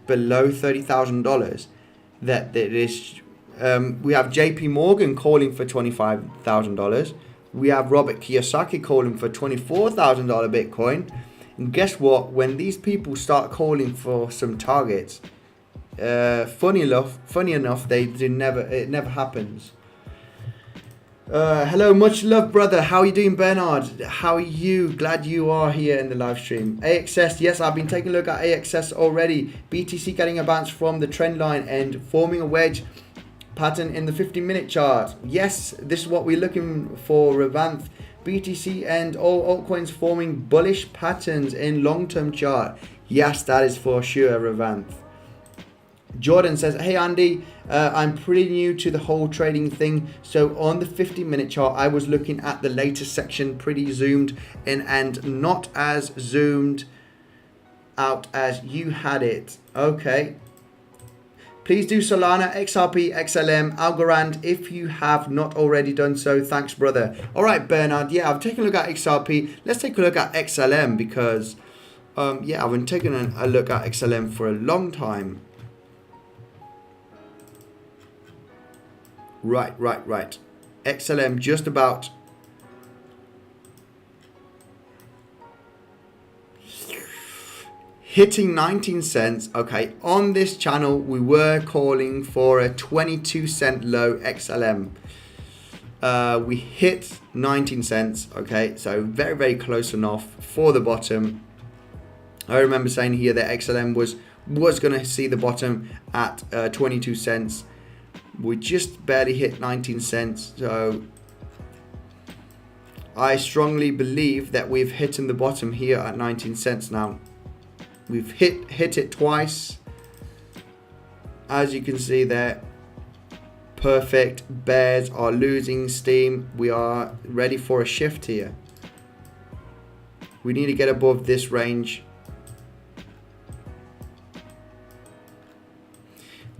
below $30,000 that there is. We have JP Morgan calling for $25,000. We have Robert Kiyosaki calling for $24,000 Bitcoin. And guess what? When these people start calling for some targets, funny enough, it never happens. Hello, much love, brother. How are you doing, Bernard? How are you? Glad you are here in the live stream. AXS, yes, I've been taking a look at AXS already. BTC getting a bounce from the trend line and forming a wedge pattern in the 15-minute chart. Yes, this is what we're looking for, Revanth. BTC and all altcoins forming bullish patterns in long-term chart. Yes, that is for sure, Revanth. Jordan says, hey Andy, I'm pretty new to the whole trading thing. So on the 15-minute chart, I was looking at the latest section, pretty zoomed in and not as zoomed out as you had it. Okay. Please do Solana, XRP, XLM, Algorand if you have not already done so. Thanks, brother. All right, Bernard. Yeah, I've taken a look at XRP. Let's take a look at XLM because, yeah, I've been taking a look at XLM for a long time. Right. XLM just about hitting 19 cents. Okay, on this channel, we were calling for a 22-cent low XLM. We hit 19 cents. Okay, so very, very close enough for the bottom. I remember saying here that XLM was going to see the bottom at 22 cents. We just barely hit 19 cents. So I strongly believe that we've hit the bottom here at 19 cents now. We've hit it twice. As you can see there, perfect. Bears are losing steam. We are ready for a shift here. We need to get above this range.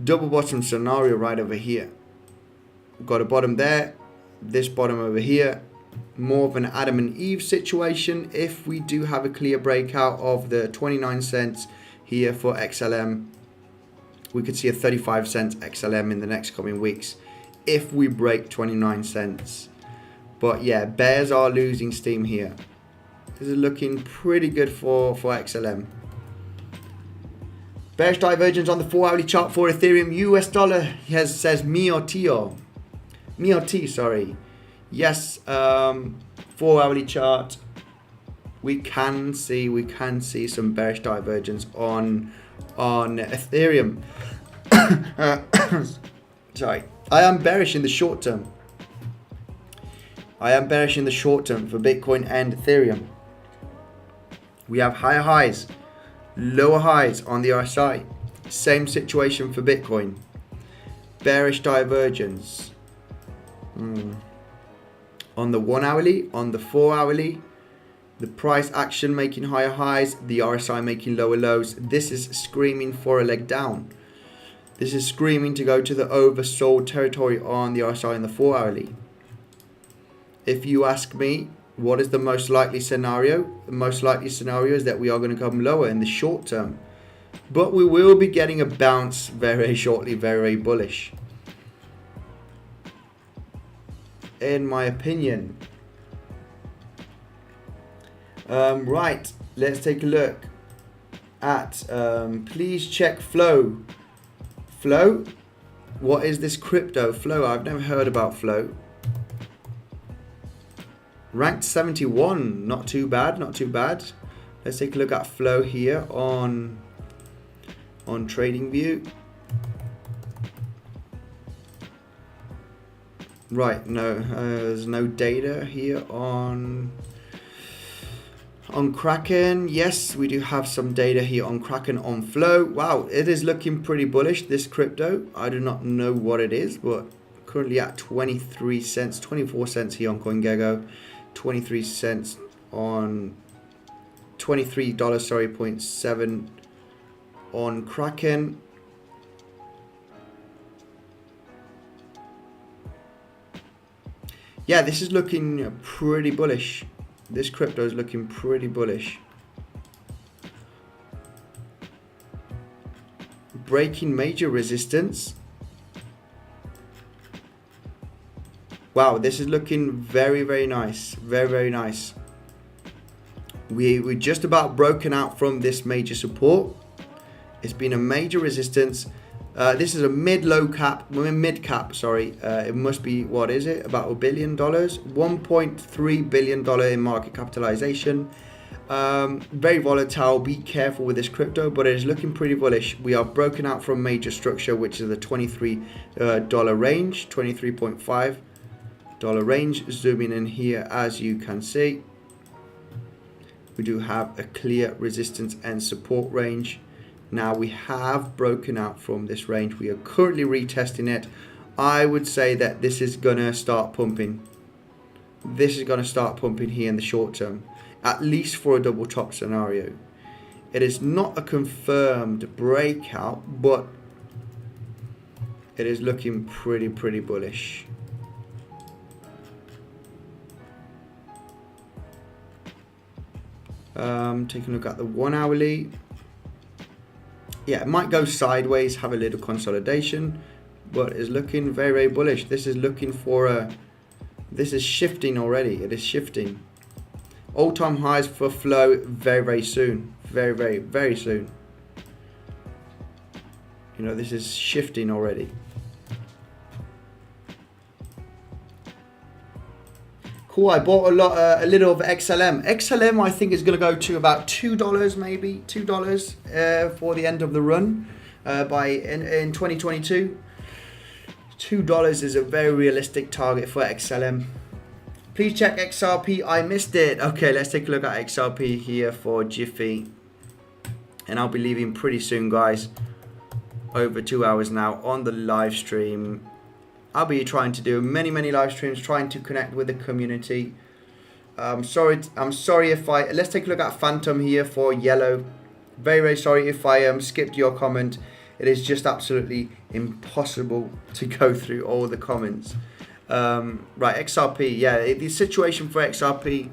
Double bottom scenario right over here. We've got a bottom there, this bottom over here. More of an Adam and Eve situation if we do have a clear breakout of the 29 cents here for XLM. We could see a 35 cent XLM in the next coming weeks if we break 29 cents. But yeah, bears are losing steam here. This is looking pretty good for XLM. Bearish divergence on the 4-hourly chart for Ethereum. US dollar says mi or T, sorry. Yes, 4-hourly chart. We can see some bearish divergence on Ethereum. Sorry, I am bearish in the short term. for Bitcoin and Ethereum. We have higher highs, lower highs on the RSI. Same situation for Bitcoin. Bearish divergence. On the 1-hourly, on the 4-hourly, the price action making higher highs, the RSI making lower lows. This is screaming for a leg down. This is screaming to go to the oversold territory on the RSI and the 4 hourly. If you ask me, what is the most likely scenario? The most likely scenario is that we are going to come lower in the short term. But we will be getting a bounce very shortly, very bullish. In my opinion. Right, let's take a look at, please check Flow. Flow? What is this crypto? Flow, I've never heard about Flow. Ranked 71, not too bad, not too bad. Let's take a look at Flow here on TradingView. Right, no, there's no data here on Kraken. Yes, we do have some data here on Kraken, on Flow. Wow, it is looking pretty bullish, this crypto. I do not know what it is, but currently at 23 cents, 24 cents here on CoinGecko, 23 cents on $23, sorry, 0.7 on Kraken. Yeah, this is looking pretty bullish. This crypto is looking pretty bullish. Breaking major resistance. Wow, this is looking very, very nice. Very, very nice. We're just about broken out from this major support. It's been a major resistance. This is a mid-low cap, mid-cap, sorry. It must be, what is it? About $1 billion? $1.3 billion in market capitalization. Very volatile. Be careful with this crypto, but it is looking pretty bullish. We are broken out from major structure, which is the $23 range, $23.5 range. Zooming in here, as you can see, we do have a clear resistance and support range. Now we have broken out from this range. We are currently retesting it. I would say that this is going to start pumping. This is going to start pumping here in the short term, at least for a double top scenario. It is not a confirmed breakout, but it is looking pretty bullish. Taking a look at the 1 hourly. Yeah, it might go sideways, have a little consolidation, but it's looking very, very bullish. This is looking for a, this is shifting already. It is shifting. All-time highs for Flow very, very soon. Very, very, very soon. You know, this is shifting already. Cool, I bought a little of XLM. XLM, I think, is going to go to about $2, maybe $2 for the end of the run in 2022. $2 is a very realistic target for XLM. Please check XRP. I missed it. Okay, let's take a look at XRP here for Jiffy, and I'll be leaving pretty soon, guys. Over 2 hours now on the live stream. I'll be trying to do many live streams, trying to connect with the community. I'm sorry if I, let's take a look at Phantom here for yellow. Very, very sorry if I skipped your comment. It is just absolutely impossible to go through all the comments. Right, XRP, yeah, the situation for XRP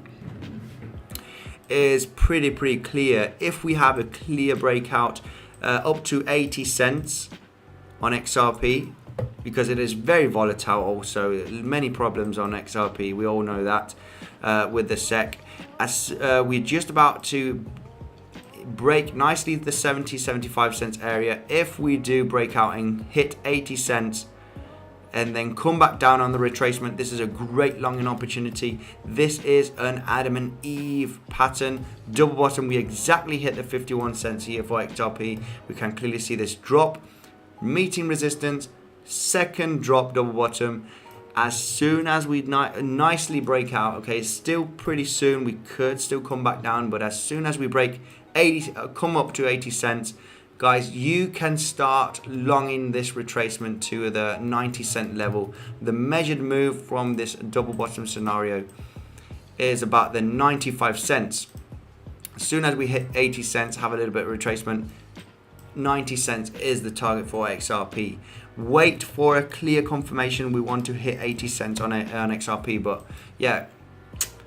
is pretty clear. If we have a clear breakout up to 80 cents on XRP, because it is very volatile also, many problems on XRP, we all know that, with the SEC. As we're just about to break nicely the 70-75 cents area. If we do break out and hit 80 cents and then come back down on the retracement, this is a great longing opportunity. This is an Adam and Eve pattern. Double bottom, we exactly hit the 51 cents here for XRP. We can clearly see this drop, meeting resistance, second drop, double bottom. As soon as we nicely break out, okay, still pretty soon, we could still come back down, but as soon as we break 80, come up to 80 cents, guys, you can start longing this retracement to the 90 cent level. The measured move from this double bottom scenario is about the 95 cents. As soon as we hit 80 cents, have a little bit of retracement, 90 cents is the target for XRP. Wait for a clear confirmation we want to hit 80 cents on XRP, but yeah,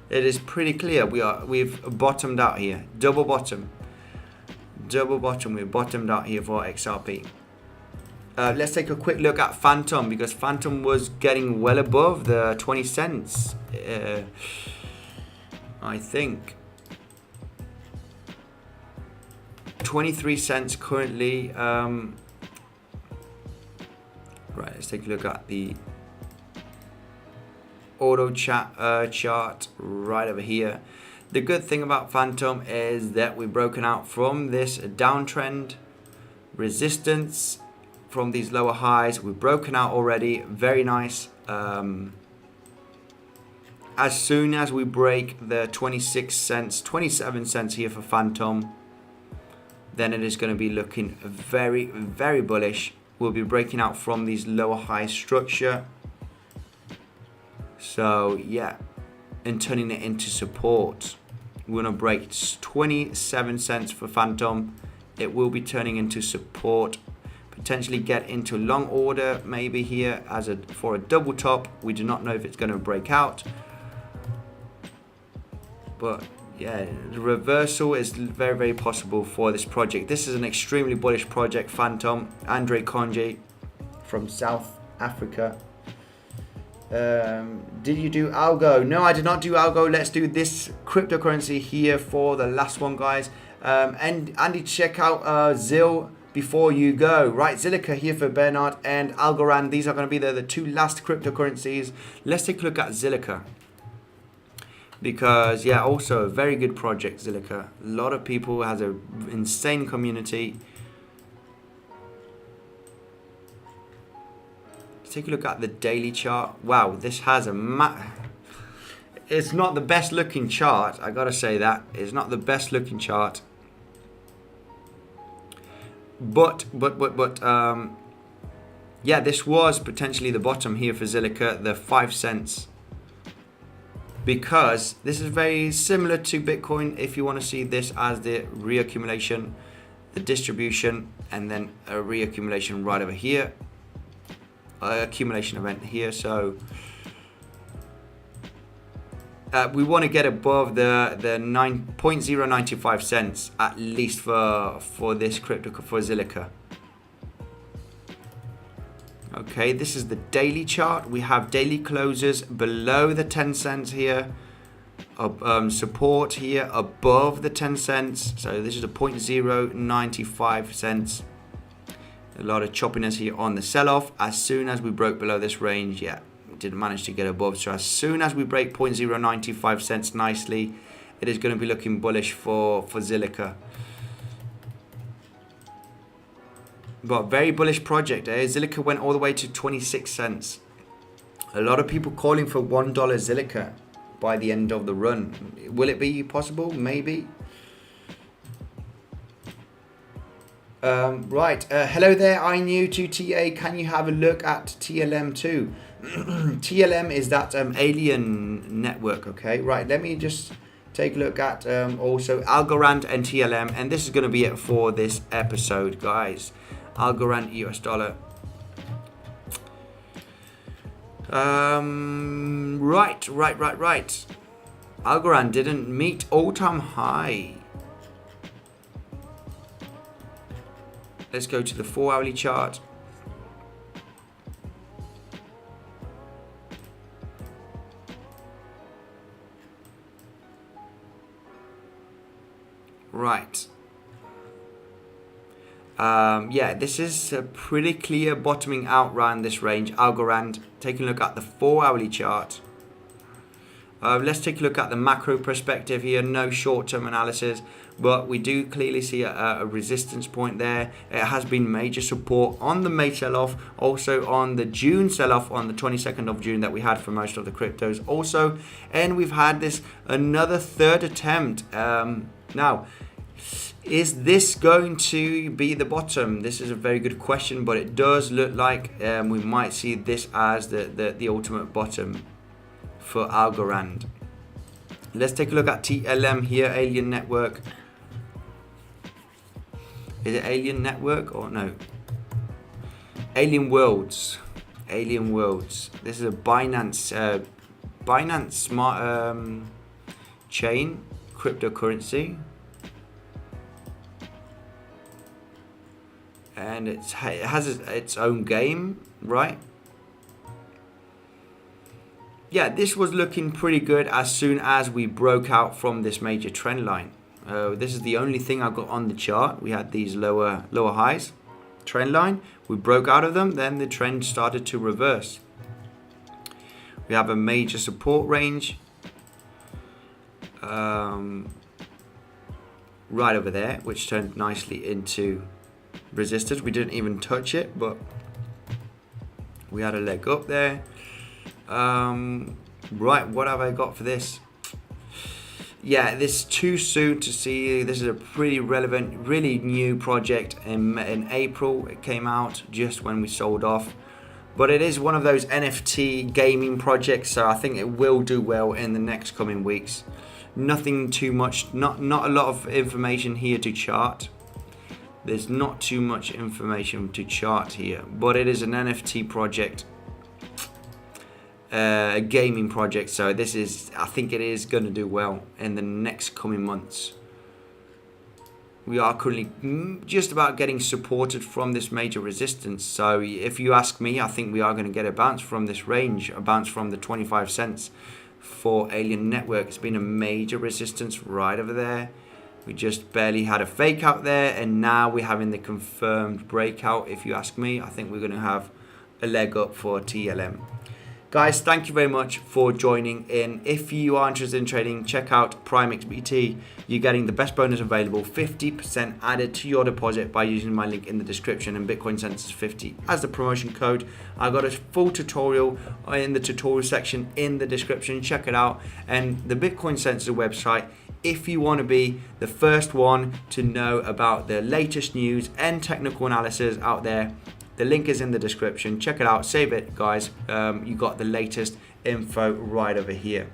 it is pretty clear we've bottomed out here. Double bottom, we've bottomed out here for XRP. Let's take a quick look at Phantom, because Phantom was getting well above the 20 cents. I think 23 cents currently. Right, let's take a look at the auto chart right over here. The good thing about Phantom is that we've broken out from this downtrend resistance from these lower highs. We've broken out already, very nice. As soon as we break the 26 cents, 27 cents here for Phantom, then it is going to be looking very, very bullish. We'll be breaking out from these lower high structure. So yeah, and turning it into support. We're going to break 27 cents for Phantom. It will be turning into support. Potentially get into long order maybe here as for a double top. We do not know if it's going to break out. But yeah, the reversal is very, very possible for this project. This is an extremely bullish project, Phantom. Andre Conje from South Africa. Did you do algo? No, I did not do algo. Let's do this cryptocurrency here for the last one, guys. And Andy, check out Zil before you go. Right, Zilliqa here for Bernard and Algorand. These are going to be the two last cryptocurrencies. Let's take a look at Zilliqa. Because yeah, also a very good project, Zilliqa. A lot of people, has an insane community. Let's take a look at the daily chart. Wow, this has it's not the best looking chart, I gotta say that. It's not the best looking chart. But yeah, this was potentially the bottom here for Zilliqa, the 5 cents. Because this is very similar to Bitcoin. If you want to see this as the reaccumulation, the distribution, and then a reaccumulation right over here, accumulation event here. So we want to get above the 0.95 cents at least for this crypto, for Zilliqa. Okay, this is the daily chart. We have daily closes below the 10 cents here. Support here above the 10 cents. So this is a 0.095 cents. A lot of choppiness here on the sell-off. As soon as we broke below this range, yeah, we didn't manage to get above. So as soon as we break 0.095 cents nicely, it is going to be looking bullish for Zilliqa. But very bullish project. Zilliqa went all the way to 26 cents. A lot of people calling for $1 Zilliqa by the end of the run. Will it be possible? Maybe. Right. Hello there. I new to TA. Can you have a look at TLM too? TLM is that alien network. Okay. Right. Let me just take a look at also Algorand and TLM. And this is going to be it for this episode, guys. Algorand US dollar. Right. Algorand didn't meet all-time high. Let's go to the 4-hourly chart. Right. Yeah, this is a pretty clear bottoming out around this range. Algorand, taking a look at the 4-hourly chart. Let's take a look at the macro perspective here. No short-term analysis, but we do clearly see a resistance point there. It has been major support on the May sell-off, also on the June sell-off on the 22nd of June that we had for most of the cryptos also. And we've had this another third attempt. Now, is this going to be the bottom? This is a very good question, but it does look like we might see this as the ultimate bottom for Algorand. Let's take a look at TLM here, Alien Network. Is it Alien Network or no? Alien Worlds. Alien Worlds. This is a Binance smart chain cryptocurrency, and it has its own game, right? Yeah, this was looking pretty good as soon as we broke out from this major trend line. This is the only thing I got on the chart. We had these lower highs, trend line. We broke out of them, then the trend started to reverse. We have a major support range right over there, which turned nicely into resistance. We didn't even touch it, but we had a leg up there. Right, what have I got for this? Yeah, this is too soon to see. This is a pretty relevant, really new project. In April, it came out just when we sold off. But it is one of those NFT gaming projects, so I think it will do well in the next coming weeks. Nothing too much, not a lot of information here to chart. There's not too much information to chart here, but it is an NFT project. A gaming project, so I think it is going to do well in the next coming months. We are currently just about getting supported from this major resistance, so if you ask me, I think we are going to get a bounce from this range, a bounce from the 25 cents for Alien Network. It's been a major resistance right over there. We just barely had a fake out there, and now we're having the confirmed breakout. If you ask me, I think we're going to have a leg up for TLM. Guys, thank you very much for joining in. If you are interested in trading, check out PrimeXbt. You're getting the best bonus available, 50% added to your deposit by using my link in the description, and Bitcoin Census 50 as the promotion code. I got a full tutorial in the tutorial section in the description. Check it out. And the Bitcoin Census website, if you want to be the first one to know about the latest news and technical analysis out there, the link is in the description. Check it out. Save it, guys. You got the latest info right over here.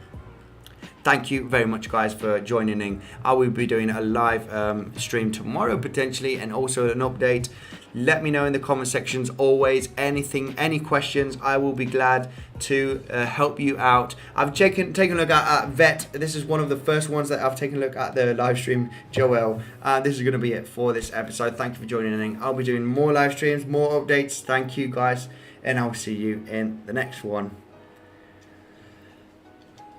Thank you very much, guys, for joining in. I will be doing a live stream tomorrow, potentially, and also an update. Let me know in the comment sections. Always, any questions, I will be glad to help you out. I've taken a look at Vet. This is one of the first ones that I've taken a look at the live stream, Joel. This is going to be it for this episode. Thank you for joining in. I'll be doing more live streams, more updates. Thank you, guys, and I'll see you in the next one.